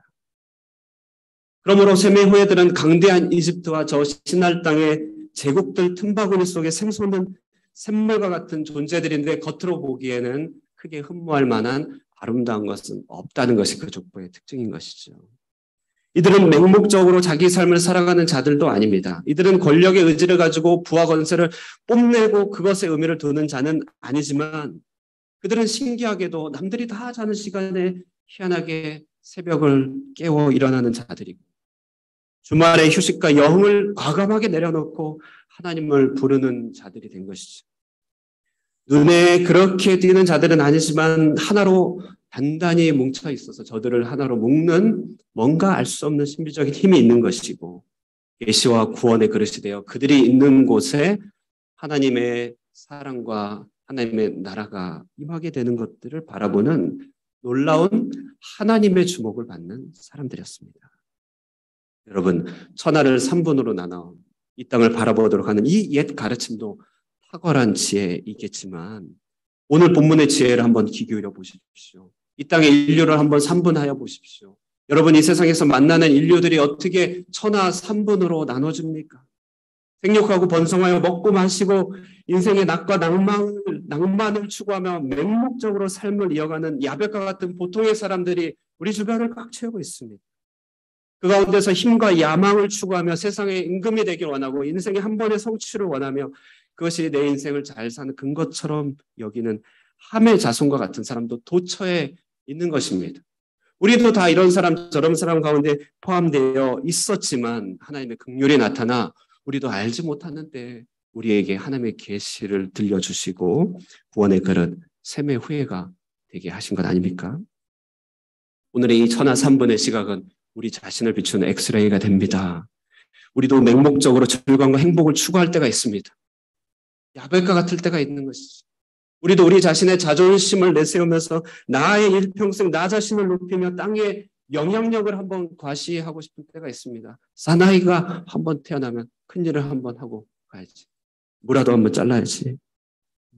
그러므로 셈의 후예들은 강대한 이집트와 저 시날 땅의 제국들 틈바구니 속에 샘솟는 샘물과 같은 존재들인데 겉으로 보기에는 크게 흠모할 만한 아름다운 것은 없다는 것이 그 족보의 특징인 것이죠. 이들은 맹목적으로 자기 삶을 살아가는 자들도 아닙니다. 이들은 권력의 의지를 가지고 부와 권세를 뽐내고 그것에 의미를 두는 자는 아니지만 그들은 신기하게도 남들이 다 자는 시간에 희한하게 새벽을 깨워 일어나는 자들이고 주말의 휴식과 여흥을 과감하게 내려놓고 하나님을 부르는 자들이 된 것이죠. 눈에 그렇게 띄는 자들은 아니지만 하나로 단단히 뭉쳐 있어서 저들을 하나로 묶는 뭔가 알 수 없는 신비적인 힘이 있는 것이고, 계시와 구원의 그릇이 되어 그들이 있는 곳에 하나님의 사랑과 하나님의 나라가 임하게 되는 것들을 바라보는 놀라운 하나님의 주목을 받는 사람들이었습니다. 여러분, 천하를 3분으로 나눠 이 땅을 바라보도록 하는 이 옛 가르침도 탁월한 지혜이겠지만, 오늘 본문의 지혜를 한번 귀 기울여 보십시오. 이 땅의 인류를 한번 3분하여 보십시오. 여러분, 이 세상에서 만나는 인류들이 어떻게 천하 3분으로 나눠집니까? 생육하고 번성하여 먹고 마시고 인생의 낙과 낭만을 추구하며 맹목적으로 삶을 이어가는 야백과 같은 보통의 사람들이 우리 주변을 꽉 채우고 있습니다. 그 가운데서 힘과 야망을 추구하며 세상의 임금이 되길 원하고 인생의 한 번의 성취를 원하며 그것이 내 인생을 잘 사는 근거처럼 여기는 함의 자손과 같은 사람도 도처에 있는 것입니다. 우리도 다 이런 사람 저런 사람 가운데 포함되어 있었지만 하나님의 긍휼이 나타나 우리도 알지 못하는 때 우리에게 하나님의 계시를 들려주시고 구원의 그릇 셈의 후예가 되게 하신 것 아닙니까? 오늘의 이 천하 3분의 시각은 우리 자신을 비추는 엑스레이가 됩니다. 우리도 맹목적으로 즐거움과 행복을 추구할 때가 있습니다. 야백과 같을 때가 있는 것이죠. 우리도 우리 자신의 자존심을 내세우면서 나의 일평생 나 자신을 높이며 땅에 영향력을 한번 과시하고 싶은 때가 있습니다. 사나이가 한번 태어나면 큰일을 한번 하고 가야지. 뭐라도 한번 잘라야지.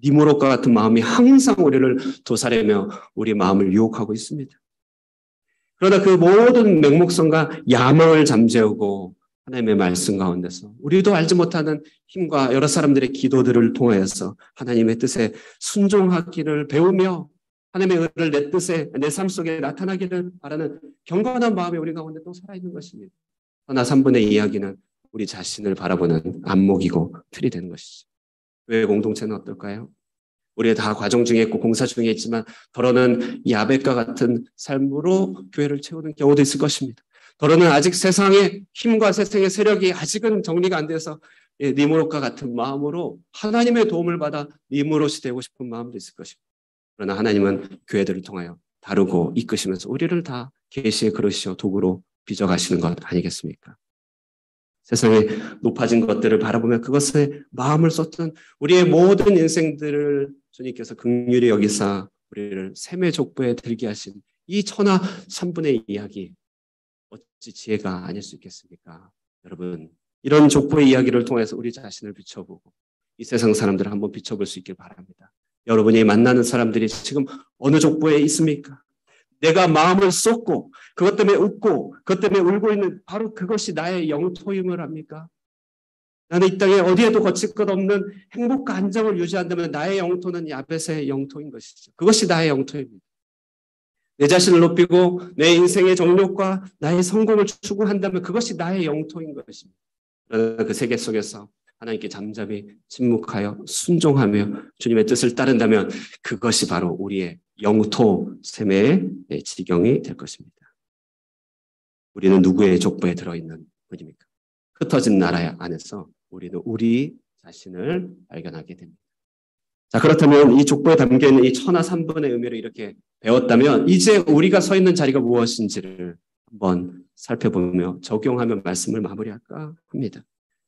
니무롯과 같은 마음이 항상 우리를 도사리며 우리 마음을 유혹하고 있습니다. 그러나 그 모든 맹목성과 야망을 잠재우고 하나님의 말씀 가운데서 우리도 알지 못하는 힘과 여러 사람들의 기도들을 통하여서 하나님의 뜻에 순종하기를 배우며 하나님의 의를 내 뜻에 내 삶 속에 나타나기를 바라는 경건한 마음이 우리 가운데 또 살아있는 것입니다. 그러나 3분의 이야기는 우리 자신을 바라보는 안목이고 틀이 되는 것이죠. 교회 공동체는 어떨까요? 우리 다 과정 중에 있고 공사 중에 있지만 더러는 야벳과 같은 삶으로 교회를 채우는 경우도 있을 것입니다. 더러는 아직 세상의 힘과 세상의 세력이 아직은 정리가 안 돼서 니무롯과 같은 마음으로 하나님의 도움을 받아 니무롯이 되고 싶은 마음도 있을 것입니다. 그러나 하나님은 교회들을 통하여 다루고 이끄시면서 우리를 다 계시의 그릇이요 도구로 빚어가시는 것 아니겠습니까? 세상에 높아진 것들을 바라보며 그것에 마음을 쏟던 우리의 모든 인생들을 주님께서 긍휼히 여기사 우리를 셈의 족보에 들게 하신 이 천하 3분의 이야기 어찌 지혜가 아닐 수 있겠습니까? 여러분, 이런 족보의 이야기를 통해서 우리 자신을 비춰보고 이 세상 사람들을 한번 비춰볼 수 있길 바랍니다. 여러분이 만나는 사람들이 지금 어느 족보에 있습니까? 내가 마음을 쏟고 그것 때문에 웃고 그것 때문에 울고 있는 바로 그것이 나의 영토임을 합니까? 나는 이 땅에 어디에도 거칠 것 없는 행복과 안정을 유지한다면 나의 영토는 야벳의 영토인 것이죠. 그것이 나의 영토입니다. 내 자신을 높이고 내 인생의 정욕과 나의 성공을 추구한다면 그것이 나의 영토인 것입니다. 그러나 그 세계 속에서 하나님께 잠잠히 침묵하여 순종하며 주님의 뜻을 따른다면 그것이 바로 우리의 영토 셈의 지경이 될 것입니다. 우리는 누구의 족보에 들어있는 분입니까? 흩어진 나라 안에서 우리는 우리 자신을 발견하게 됩니다. 자, 그렇다면 이 족보에 담겨있는 이 천하 3분의 의미를 이렇게 배웠다면 이제 우리가 서 있는 자리가 무엇인지를 한번 살펴보며 적용하며 말씀을 마무리할까 합니다.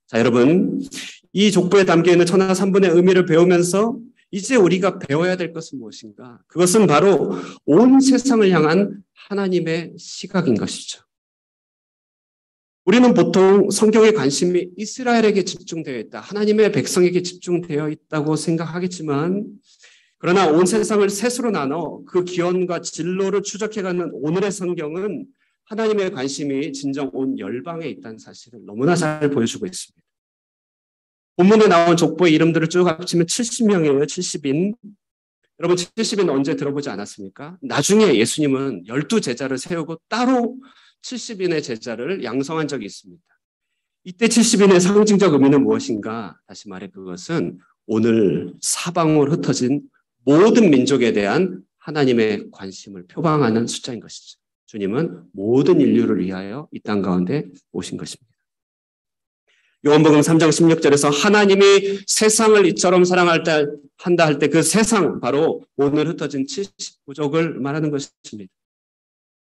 자, 여러분, 이 족보에 담겨있는 천하 3분의 의미를 배우면서 이제 우리가 배워야 될 것은 무엇인가? 그것은 바로 온 세상을 향한 하나님의 시각인 것이죠. 우리는 보통 성경의 관심이 이스라엘에게 집중되어 있다. 하나님의 백성에게 집중되어 있다고 생각하겠지만 그러나 온 세상을 셋으로 나눠 그 기원과 진로를 추적해가는 오늘의 성경은 하나님의 관심이 진정 온 열방에 있다는 사실을 너무나 잘 보여주고 있습니다. 본문에 나온 족보의 이름들을 쭉 합치면 70명이에요. 70인. 여러분 70인 언제 들어보지 않았습니까? 나중에 예수님은 12제자를 세우고 따로 70인의 제자를 양성한 적이 있습니다. 이때 70인의 상징적 의미는 무엇인가? 다시 말해 그것은 오늘 사방으로 흩어진 모든 민족에 대한 하나님의 관심을 표방하는 숫자인 것이죠. 주님은 모든 인류를 위하여 이 땅 가운데 오신 것입니다. 요한복음 3장 16절에서 하나님이 세상을 이처럼 한다 할 때 그 세상 바로 오늘 흩어진 70부족을 말하는 것입니다.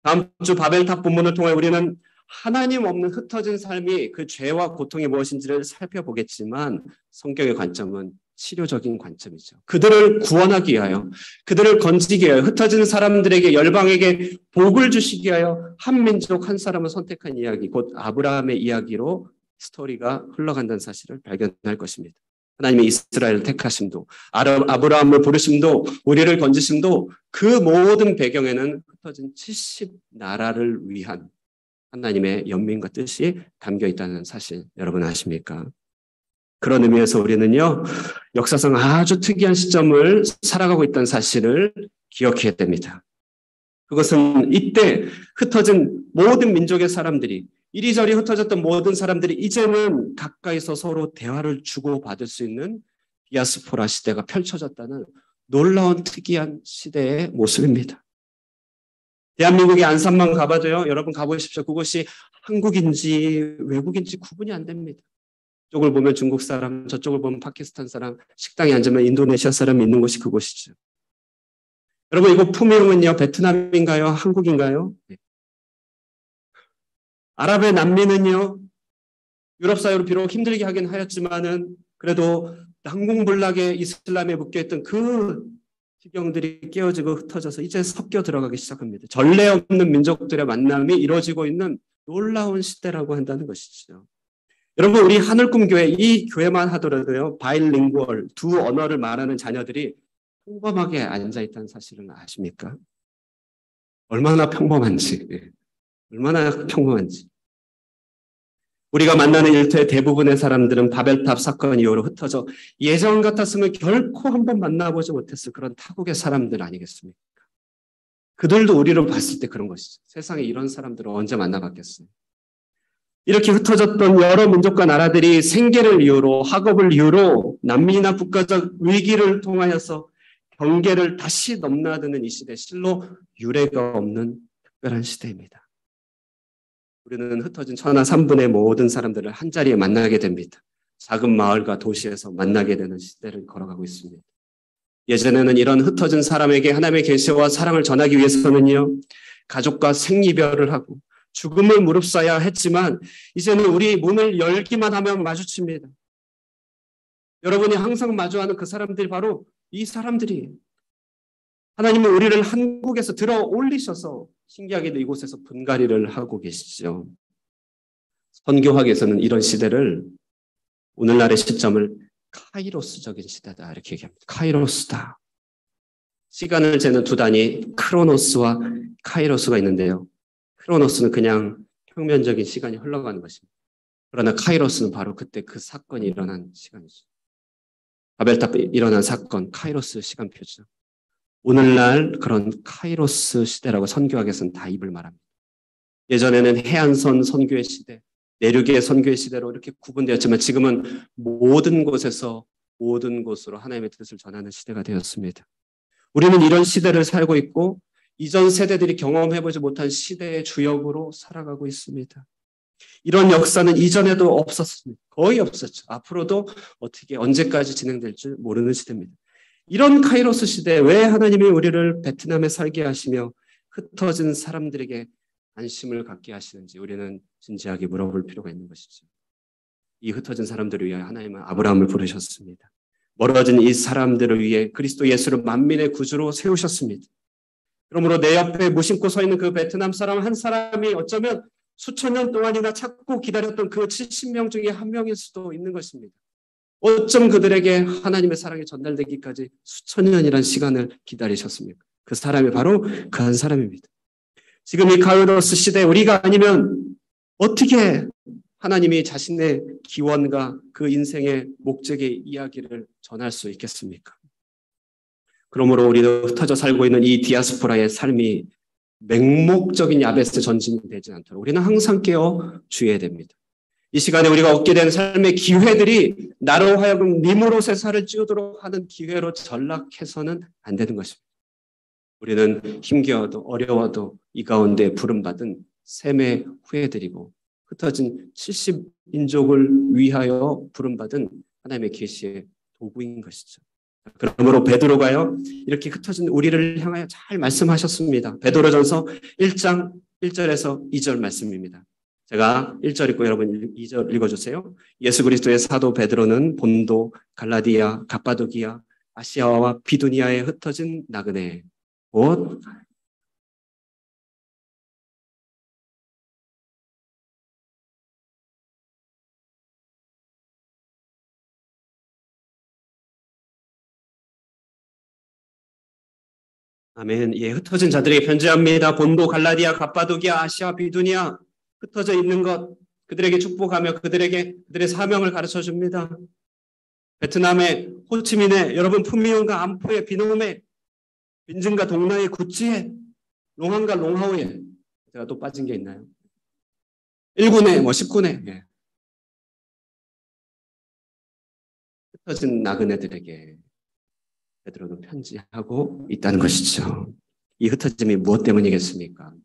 다음 주 바벨탑 본문을 통해 우리는 하나님 없는 흩어진 삶이 그 죄와 고통이 무엇인지를 살펴보겠지만 성경의 관점은 치료적인 관점이죠. 그들을 구원하기 위하여, 그들을 건지기 위하여, 흩어진 사람들에게, 열방에게 복을 주시기 위하여 한 민족 한 사람을 선택한 이야기, 곧 아브라함의 이야기로 스토리가 흘러간다는 사실을 발견할 것입니다. 하나님의 이스라엘을 택하심도, 아브라함을 부르심도, 우리를 건지심도 그 모든 배경에는 흩어진 70나라를 위한 하나님의 연민과 뜻이 담겨 있다는 사실 여러분 아십니까? 그런 의미에서 우리는요, 역사상 아주 특이한 시점을 살아가고 있다는 사실을 기억해야 됩니다. 그것은 이때 흩어진 모든 민족의 사람들이, 이리저리 흩어졌던 모든 사람들이 이제는 가까이서 서로 대화를 주고받을 수 있는 디아스포라 시대가 펼쳐졌다는 놀라운 특이한 시대의 모습입니다. 대한민국의 안산만 가봐도요, 여러분 가보십시오. 그곳이 한국인지 외국인지 구분이 안 됩니다. 이쪽을 보면 중국 사람, 저쪽을 보면 파키스탄 사람, 식당에 앉으면 인도네시아 사람이 있는 곳이 그곳이죠. 여러분 이거 푸미흥은요, 베트남인가요? 한국인가요? 네. 아랍의 난민은요, 유럽 사회로 비록 힘들게 하긴 하였지만은 그래도 난공불락에 이슬람에 묶여있던 그 지경들이 깨어지고 흩어져서 이제 섞여 들어가기 시작합니다. 전례 없는 민족들의 만남이 이루어지고 있는 놀라운 시대라고 한다는 것이죠. 여러분 우리 하늘꿈교회 이 교회만 하더라도요, 바일링구얼 두 언어를 말하는 자녀들이 평범하게 앉아있다는 사실을 아십니까? 얼마나 평범한지. 얼마나 평범한지. 우리가 만나는 일터의 대부분의 사람들은 바벨탑 사건 이후로 흩어져 예전 같았으면 결코 한번 만나보지 못했을 그런 타국의 사람들 아니겠습니까? 그들도 우리를 봤을 때 그런 것이죠. 세상에 이런 사람들을 언제 만나봤겠어요? 이렇게 흩어졌던 여러 민족과 나라들이 생계를 이유로, 학업을 이유로 난민이나 국가적 위기를 통하여서 경계를 다시 넘나드는 이 시대, 실로 유례가 없는 특별한 시대입니다. 우리는 흩어진 천하 3분의 모든 사람들을 한자리에 만나게 됩니다. 작은 마을과 도시에서 만나게 되는 시대를 걸어가고 있습니다. 예전에는 이런 흩어진 사람에게 하나님의 계시와 사랑을 전하기 위해서는요, 가족과 생이별을 하고 죽음을 무릅써야 했지만 이제는 우리 문을 열기만 하면 마주칩니다. 여러분이 항상 마주하는 그 사람들이 바로 이 사람들이에요. 하나님은 우리를 한국에서 들어 올리셔서 신기하게도 이곳에서 분갈이를 하고 계시죠. 선교학에서는 이런 시대를, 오늘날의 시점을 카이로스적인 시대다 이렇게 얘기합니다. 카이로스다. 시간을 재는 두 단위 크로노스와 카이로스가 있는데요. 크로노스는 그냥 평면적인 시간이 흘러가는 것입니다. 그러나 카이로스는 바로 그때 그 사건이 일어난 시간이죠. 바벨탑 일어난 사건, 카이로스 시간표죠. 오늘날 그런 카이로스 시대라고 선교학에서는 다 입을 말합니다. 예전에는 해안선 선교의 시대, 내륙의 선교의 시대로 이렇게 구분되었지만 지금은 모든 곳에서 모든 곳으로 하나님의 뜻을 전하는 시대가 되었습니다. 우리는 이런 시대를 살고 있고 이전 세대들이 경험해보지 못한 시대의 주역으로 살아가고 있습니다. 이런 역사는 이전에도 없었습니다. 거의 없었죠. 앞으로도 어떻게 언제까지 진행될지 모르는 시대입니다. 이런 카이로스 시대에 왜 하나님이 우리를 베트남에 살게 하시며 흩어진 사람들에게 안심을 갖게 하시는지 우리는 진지하게 물어볼 필요가 있는 것이죠. 이 흩어진 사람들을 위해 하나님은 아브라함을 부르셨습니다. 멀어진 이 사람들을 위해 그리스도 예수를 만민의 구주로 세우셨습니다. 그러므로 내 옆에 무심코 서 있는 그 베트남 사람 한 사람이 어쩌면 수천 년 동안이나 찾고 기다렸던 그 70명 중에 한 명일 수도 있는 것입니다. 어쩜 그들에게 하나님의 사랑이 전달되기까지 수천 년이라는 시간을 기다리셨습니까? 그 사람이 바로 그 한 사람입니다. 지금 이 카이로스 시대에 우리가 아니면 어떻게 하나님이 자신의 기원과 그 인생의 목적의 이야기를 전할 수 있겠습니까? 그러므로 우리도 흩어져 살고 있는 이 디아스포라의 삶이 맹목적인 야베스 전진이 되지 않도록 우리는 항상 깨어 주의해야 됩니다. 이 시간에 우리가 얻게 된 삶의 기회들이 나로 하여금 니무롯의 살을 찌우도록 하는 기회로 전락해서는 안 되는 것입니다. 우리는 힘겨워도 어려워도 이 가운데 부름받은 셈의 후예들이고 흩어진 70민족을 위하여 부름받은 하나님의 계시의 도구인 것이죠. 그러므로 베드로가요, 이렇게 흩어진 우리를 향하여 잘 말씀하셨습니다. 베드로전서 1장 1절에서 2절 말씀입니다. 제가 1절 읽고 여러분 2절 읽어주세요. 예수 그리스도의 사도 베드로는 본도, 갈라디아, 갑바도기아, 아시아와 비두니아에 흩어진 나그네 곧 아멘. 예, 흩어진 자들에게 편지합니다. 본도, 갈라디아, 갑바도기아, 아시아, 비두니아 흩어져 있는 것 그들에게 축복하며 그들의 사명을 가르쳐 줍니다. 베트남의 호치민의 여러분 푸미온과 안포의 비놈의 빈증과 동나의 구찌에 롱안과 롱하우에 제가 또 빠진 게 있나요? 1군에 19네 예. 흩어진 나그네들에게 베드로는 편지하고 있다는 것이죠. 이 흩어짐이 무엇 때문이겠습니까?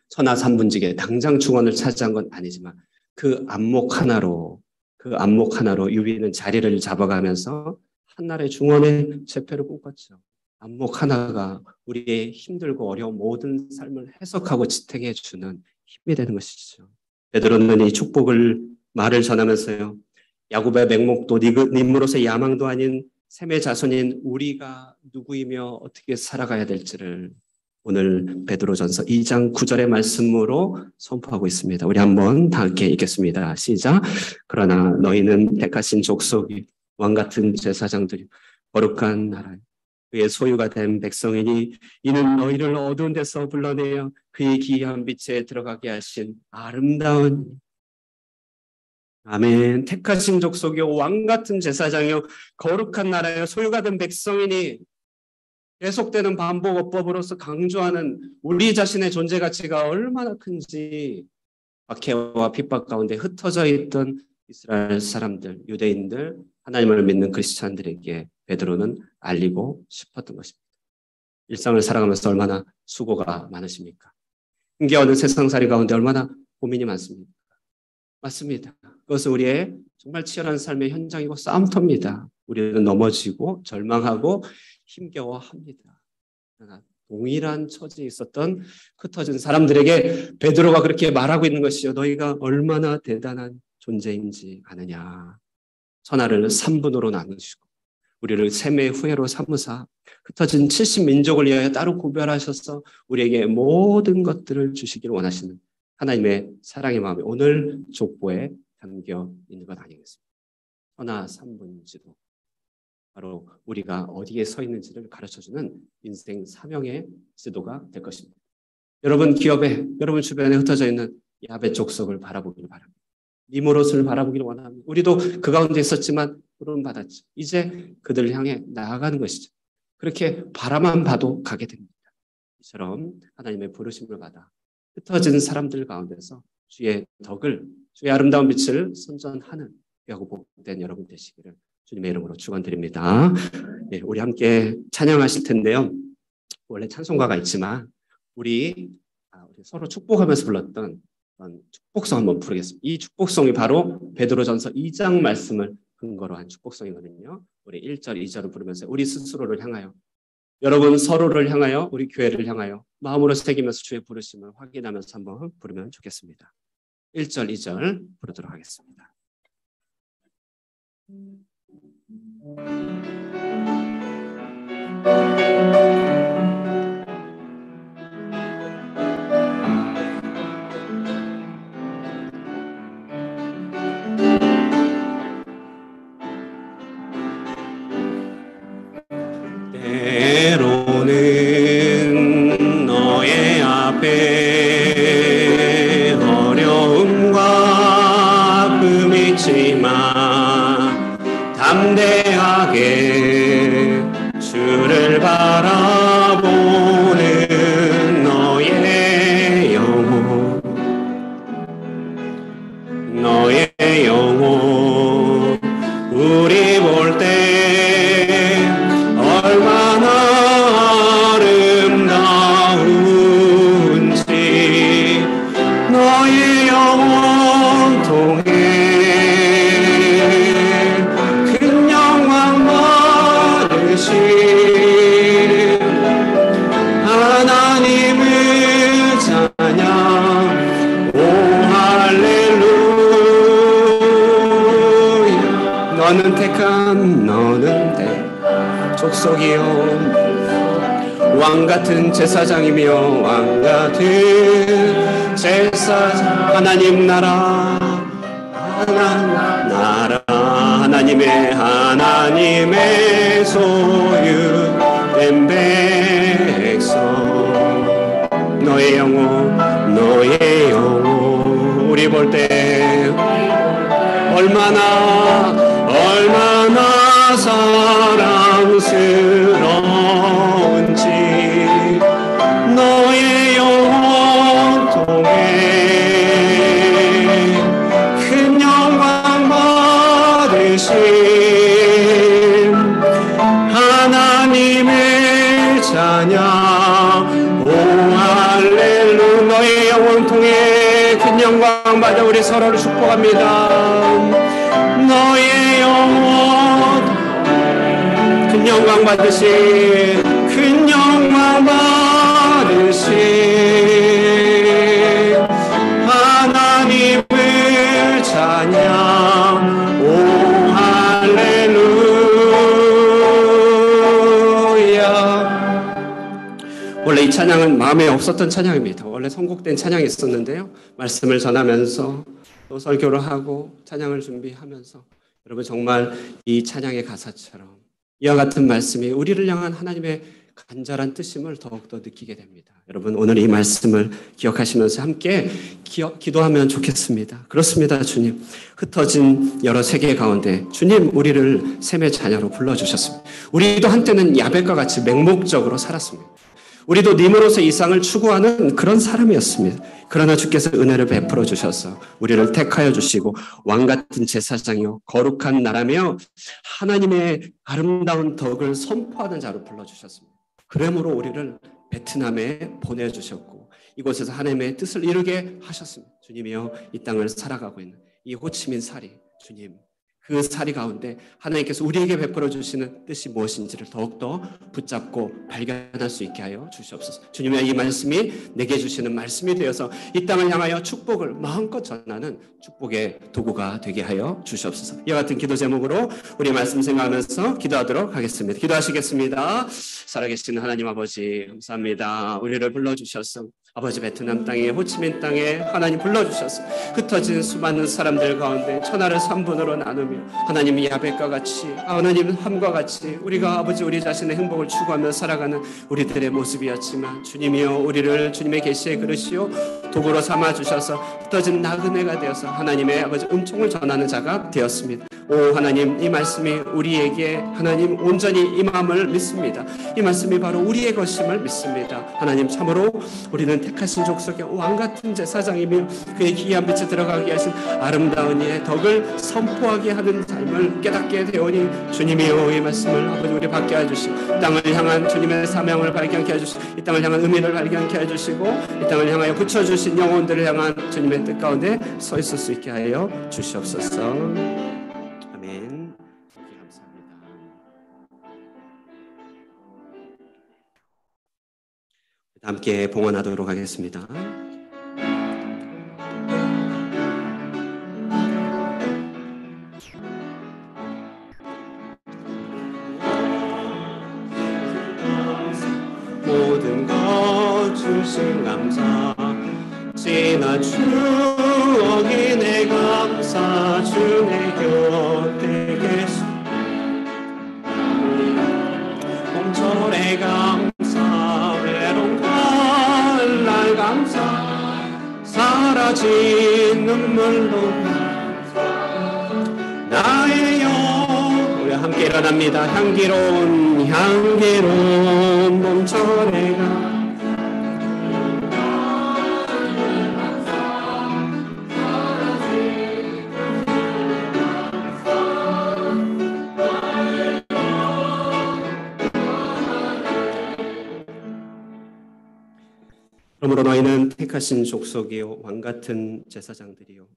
천하 삼분직에 당장 중원을 차지한 건 아니지만 그 안목 하나로 유비는 자리를 잡아가면서 한나라의 중원의 제패를 꿈꿨죠. 안목 하나가 우리의 힘들고 어려운 모든 삶을 해석하고 지탱해 주는 힘이 되는 것이죠. 베드로는 이 축복을 말을 전하면서요. 야곱의 맹목도 님으로서의 야망도 아닌 셈의 자손인 우리가 누구이며 어떻게 살아가야 될지를 오늘 베드로전서 2장 9절의 말씀으로 선포하고 있습니다. 우리 한번 다 함께 읽겠습니다. 시작. 그러나 너희는 택하신 족속이 왕같은 제사장들이 거룩한 나라에 그의 소유가 된 백성이니 이는 너희를 어두운 데서 불러내어 그의 기이한 빛에 들어가게 하신 아름다운 아멘. 택하신 족속이요 왕같은 제사장이요 거룩한 나라요 소유가 된 백성이니 계속되는 반복어법으로서 강조하는 우리 자신의 존재 가치가 얼마나 큰지 박해와 핍박 가운데 흩어져 있던 이스라엘 사람들, 유대인들, 하나님을 믿는 크리스찬들에게 베드로는 알리고 싶었던 것입니다. 일상을 살아가면서 얼마나 수고가 많으십니까? 힘겨운 세상살이 가운데 얼마나 고민이 많습니까? 맞습니다. 그것은 우리의 정말 치열한 삶의 현장이고 싸움터입니다. 우리는 넘어지고 절망하고 힘겨워합니다. 그러나 동일한 처지에 있었던 흩어진 사람들에게 베드로가 그렇게 말하고 있는 것이요. 너희가 얼마나 대단한 존재인지 아느냐. 천하를 3분으로 나누시고 우리를 셈의 후예로 삼으사 흩어진 70민족을 위하여 따로 구별하셔서 우리에게 모든 것들을 주시기를 원하시는 하나님의 사랑의 마음이 오늘 족보에 담겨 있는 것 아니겠습니까? 천하 3분지도 바로 우리가 어디에 서 있는지를 가르쳐주는 인생 사명의 지도가 될 것입니다. 여러분 기업에, 여러분 주변에 흩어져 있는 야벳 족속을 바라보기를 바랍니다. 니므롯을 바라보기를 원합니다. 우리도 그 가운데 있었지만 부름받았죠. 이제 그들을 향해 나아가는 것이죠. 그렇게 바라만 봐도 가게 됩니다. 이처럼 하나님의 부르심을 받아 흩어진 사람들 가운데서 주의 덕을, 주의 아름다운 빛을 선전하는 귀하고 복된 여러분 되시기를 주님의 이름으로 축원드립니다. 네, 우리 함께 찬양하실 텐데요. 원래 찬송가가 있지만 우리 서로 축복하면서 불렀던 축복성 한번 부르겠습니다. 이 축복성이 바로 베드로전서 2장 말씀을 근거로 한 축복성이거든요. 우리 1절, 2절을 부르면서 우리 스스로를 향하여 여러분 서로를 향하여 우리 교회를 향하여 마음으로 새기면서 주의 부르심을 확인하면서 한번 부르면 좋겠습니다. 1절, 2절 부르도록 하겠습니다. 때로는 너의 앞에 어려움과 아픔이 있지만 담대하게 주를 바라보는 너의 영혼 우리 볼 때 얼마나 아름다운지 너의 영혼 택한 너는 내 족속이요 왕같은 제사장이며 왕같은 제사장 하나님 나라 하나님의 소유된 백성 너의 영혼 우리 볼 때 얼마나 사랑스러운지 너의 영혼 통해 큰 영광 받으신 하나님의 자녀 오 할렐루 너의 영혼 통해 큰 영광 받아 우리 서로를 축복합니다. 너의 영혼 큰 영광 받으신 큰 영광 받으신 하나님의 자녀 오 할렐루야. 원래 이 찬양은 마음에 없었던 찬양입니다. 원래 선곡된 찬양이 있었는데요. 말씀을 전하면서 또 설교를 하고 찬양을 준비하면서 여러분 정말 이 찬양의 가사처럼 이와 같은 말씀이 우리를 향한 하나님의 간절한 뜻임을 더욱더 느끼게 됩니다. 여러분 오늘 이 말씀을 기억하시면서 함께 기도하면 좋겠습니다. 그렇습니다. 주님 흩어진 여러 세계 가운데 주님 우리를 샘의 자녀로 불러주셨습니다. 우리도 한때는 야벳과 같이 맹목적으로 살았습니다. 우리도 님으로서 이상을 추구하는 그런 사람이었습니다. 그러나 주께서 은혜를 베풀어 주셔서 우리를 택하여 주시고 왕같은 제사장이요 거룩한 나라며 하나님의 아름다운 덕을 선포하는 자로 불러주셨습니다. 그러므로 우리를 베트남에 보내주셨고 이곳에서 하나님의 뜻을 이루게 하셨습니다. 주님이여 이 땅을 살아가고 있는 이 호치민 사리 주님 그 사리 가운데 하나님께서 우리에게 베풀어 주시는 뜻이 무엇인지를 더욱더 붙잡고 발견할 수 있게 하여 주시옵소서. 주님의 이 말씀이 내게 주시는 말씀이 되어서 이 땅을 향하여 축복을 마음껏 전하는 축복의 도구가 되게 하여 주시옵소서. 이와 같은 기도 제목으로 우리 말씀 생각하면서 기도하도록 하겠습니다. 기도하시겠습니다. 살아계신 하나님 아버지 감사합니다. 우리를 불러주셔서 아버지 베트남 땅에 호치민 땅에 하나님 불러주셔서 흩어진 수많은 사람들 가운데 천하를 3분으로 나누며 하나님 야벳과 같이 하나님 함과 같이 우리가 아버지 우리 자신의 행복을 추구하며 살아가는 우리들의 모습이었지만 주님이여 우리를 주님의 계시의 그릇이요 도구로 삼아주셔서 흩어진 나그네가 되어서 하나님의 아버지 은총을 전하는 자가 되었습니다. 오 하나님 이 말씀이 우리에게 하나님 온전히 임함을 믿습니다. 이 말씀이 바로 우리의 것임을 믿습니다. 하나님 참으로 우리는 택하신 족속의 왕같은 제사장이며 그의 기이한 빛에 들어가게 하신 아름다운 이의 덕을 선포하게 하는 삶을 깨닫게 되오니 주님이여 이 말씀을 아버지 우리 받게 해주시고 땅을 향한 주님의 사명을 발견케 해주시고 이 땅을 향한 의미를 발견케 해주시고 이 땅을 향하여 붙여주신 영혼들을 향한 주님의 뜻 가운데 서 있을 수 있게 하여 주시옵소서. 아멘. 감사합니다. 함께 봉헌하도록 하겠습니다. 모든 것 주신 감사 지난 추억이 내 감사 주 내 곁에 계시 봄철의 감사 외로운 날 감사 사라진 눈물로 나의 영 우리 함께 일어납니다. 향기로운 봄철의 감사 그러므로 너희는 택하신 족속이요 왕같은 제사장들이요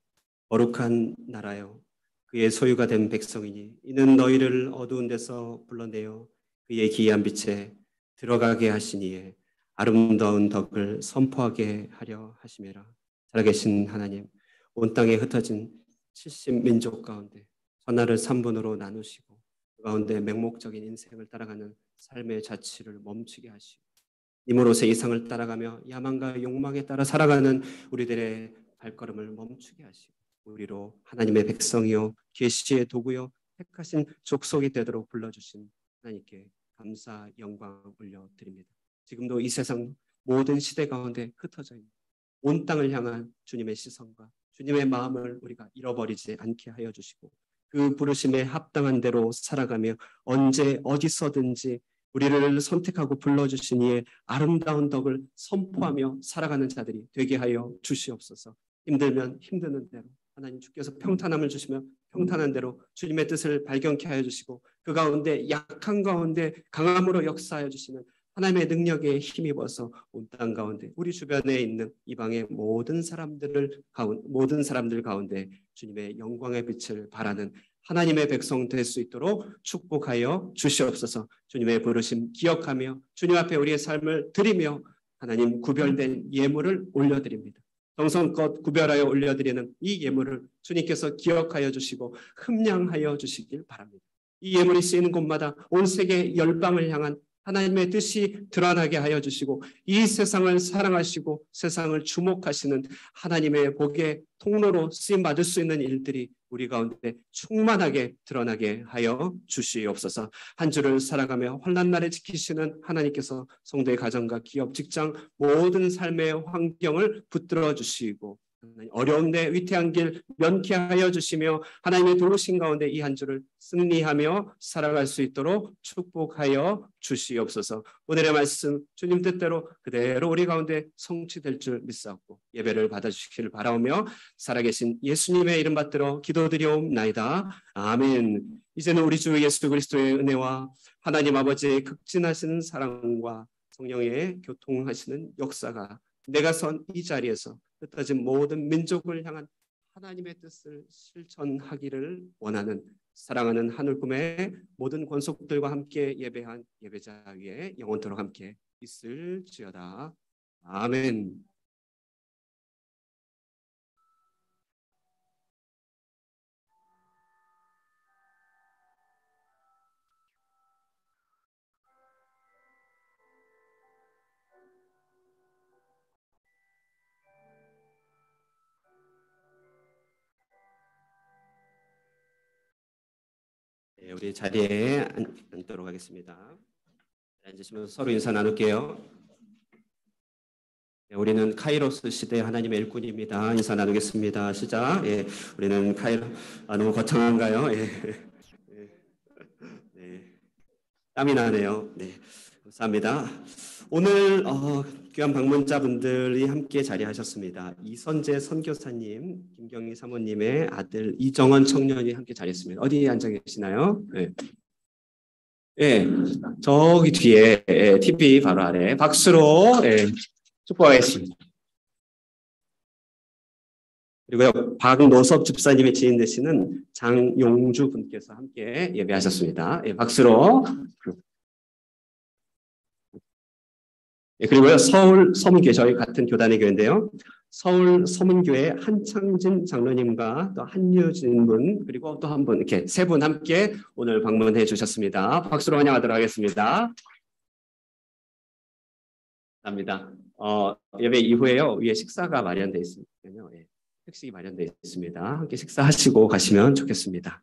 거룩한 나라요 그의 소유가 된 백성이니 이는 너희를 어두운 데서 불러내어 그의 기이한 빛에 들어가게 하시니에 아름다운 덕을 선포하게 하려 하심이라. 살아계신 하나님 온 땅에 흩어진 70민족 가운데 천하를 3분으로 나누시고 그 가운데 맹목적인 인생을 따라가는 삶의 자취를 멈추게 하시고 힘으로 세상을 따라가며 야망과 욕망에 따라 살아가는 우리들의 발걸음을 멈추게 하시고 우리로 하나님의 백성이요 계시의 도구요 택하신 족속이 되도록 불러주신 하나님께 감사 영광 올려드립니다. 지금도 이 세상 모든 시대 가운데 흩어져 있는 온 땅을 향한 주님의 시선과 주님의 마음을 우리가 잃어버리지 않게 하여 주시고 그 부르심에 합당한 대로 살아가며 언제 어디서든지 우리를 선택하고 불러주신 이의 아름다운 덕을 선포하며 살아가는 자들이 되게 하여 주시옵소서. 힘들면 힘드는 대로 하나님 주께서 평탄함을 주시며 평탄한 대로 주님의 뜻을 발견케 하여 주시고 그 가운데 약한 가운데 강함으로 역사하여 주시는 하나님의 능력에 힘입어서 온 땅 가운데 우리 주변에 있는 이방의 모든 사람들 가운데 주님의 영광의 빛을 발하는 하나님의 백성 될 수 있도록 축복하여 주시옵소서. 주님의 부르심 기억하며 주님 앞에 우리의 삶을 드리며 하나님 구별된 예물을 올려드립니다. 정성껏 구별하여 올려드리는 이 예물을 주님께서 기억하여 주시고 흠량하여 주시길 바랍니다. 이 예물이 쓰이는 곳마다 온 세계 열방을 향한 하나님의 뜻이 드러나게 하여 주시고 이 세상을 사랑하시고 세상을 주목하시는 하나님의 복의 통로로 쓰임받을 수 있는 일들이 우리 가운데 충만하게 드러나게 하여 주시옵소서. 한 주를 살아가며 환난 날에 지키시는 하나님께서 성도의 가정과 기업, 직장 모든 삶의 환경을 붙들어 주시고 어려운데 위태한 길 면케하여 주시며 하나님의 도우신 가운데 이 한 주를 승리하며 살아갈 수 있도록 축복하여 주시옵소서. 오늘의 말씀 주님 뜻대로 그대로 우리 가운데 성취될 줄 믿사옵고 예배를 받아주시기를 바라오며 살아계신 예수님의 이름 받들어 기도드리옵나이다. 아멘. 이제는 우리 주 예수 그리스도의 은혜와 하나님 아버지의 극진하시는 사랑과 성령의 교통하시는 역사가 내가 선 이 자리에서 흩어진 모든 민족을 향한 하나님의 뜻을 실천하기를 원하는 사랑하는 하늘꿈의 모든 권속들과 함께 예배한 예배자 위에 영원토록 함께 있을지어다. 아멘. 네, 우리 자리에 앉도록 하겠습니다. 앉으시면서 서로 인사 나눌게요. 네, 우리는 카이로스 시대 하나님의 일꾼입니다. 인사 나누겠습니다. 시작. 예, 우리는 너무 거창한가요? 예. 네, 땀이 나네요. 네, 감사합니다. 오늘 귀한 방문자분들이 함께 자리하셨습니다. 이선재 선교사님, 김경희 사모님의 아들 이정원 청년이 함께 자리했습니다. 어디에 앉아 계시나요? 네. 네, 저기 뒤에 TV 바로 아래 박수로 축복하겠습니다. 그리고요, 박노섭 집사님의 지인 되시는 장용주 분께서 함께 예배하셨습니다. 박수로. 그리고요, 서울 서문교회, 저희 같은 교단의 교회인데요. 서울 서문교회 한창진 장로님과 또 한유진 분, 그리고 또 한 분, 이렇게 세 분 함께 오늘 방문해 주셨습니다. 박수로 환영하도록 하겠습니다. 감사합니다. 예배 이후에요, 위에 식사가 마련되어 있으니까요. 식식이 마련되어 있습니다. 함께 식사하시고 가시면 좋겠습니다.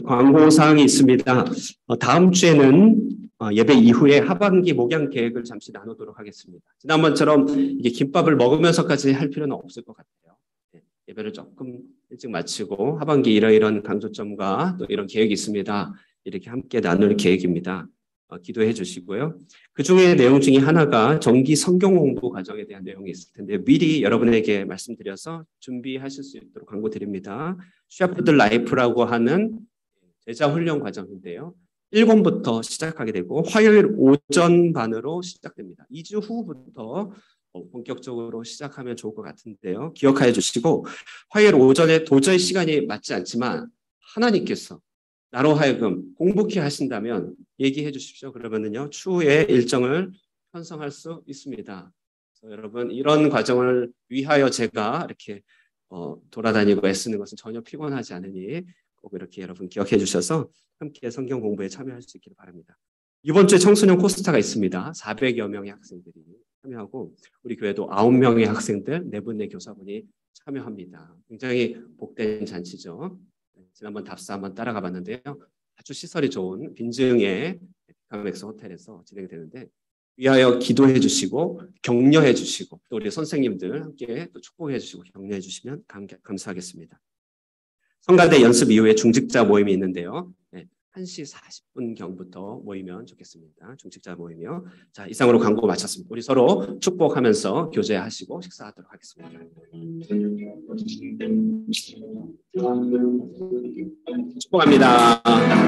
광고사항이 있습니다. 다음 주에는 예배 이후에 하반기 목양 계획을 잠시 나누도록 하겠습니다. 지난번처럼 이게 김밥을 먹으면서까지 할 필요는 없을 것 같아요. 예배를 조금 일찍 마치고 하반기 이러이러한 강조점과 또 이런 계획이 있습니다. 이렇게 함께 나눌 계획입니다. 기도해 주시고요. 그 중에 내용 중에 하나가 정기 성경 공부 과정에 대한 내용이 있을 텐데 미리 여러분에게 말씀드려서 준비하실 수 있도록 광고드립니다. 셰퍼드 라이프라고 하는 제자 훈련 과정인데요. 1권부터 시작하게 되고 화요일 오전 반으로 시작됩니다. 2주 후부터 본격적으로 시작하면 좋을 것 같은데요. 기억하여 주시고 화요일 오전에 도저히 시간이 맞지 않지만 하나님께서 나로 하여금 공복해 하신다면 얘기해 주십시오. 그러면은요 추후에 일정을 편성할 수 있습니다. 그래서 여러분 이런 과정을 위하여 제가 이렇게 돌아다니고 애쓰는 것은 전혀 피곤하지 않으니 꼭 이렇게 여러분 기억해 주셔서 함께 성경 공부에 참여할 수 있기를 바랍니다. 이번 주에 청소년 코스타가 있습니다. 400여 명의 학생들이 참여하고 우리 교회도 9명의 학생들, 4분의 교사분이 참여합니다. 굉장히 복된 잔치죠. 지난번 답사 한번 따라가 봤는데요. 아주 시설이 좋은 빈증의 비카맥스 호텔에서 진행되는데 위하여 기도해 주시고 격려해 주시고 또 우리 선생님들 함께 또 축복해 주시고 격려해 주시면 감사하겠습니다. 성가대 연습 이후에 중직자 모임이 있는데요. 1시 40분경부터 모이면 좋겠습니다. 중직자 모임이요. 자, 이상으로 광고 마쳤습니다. 우리 서로 축복하면서 교제하시고 식사하도록 하겠습니다. 축복합니다.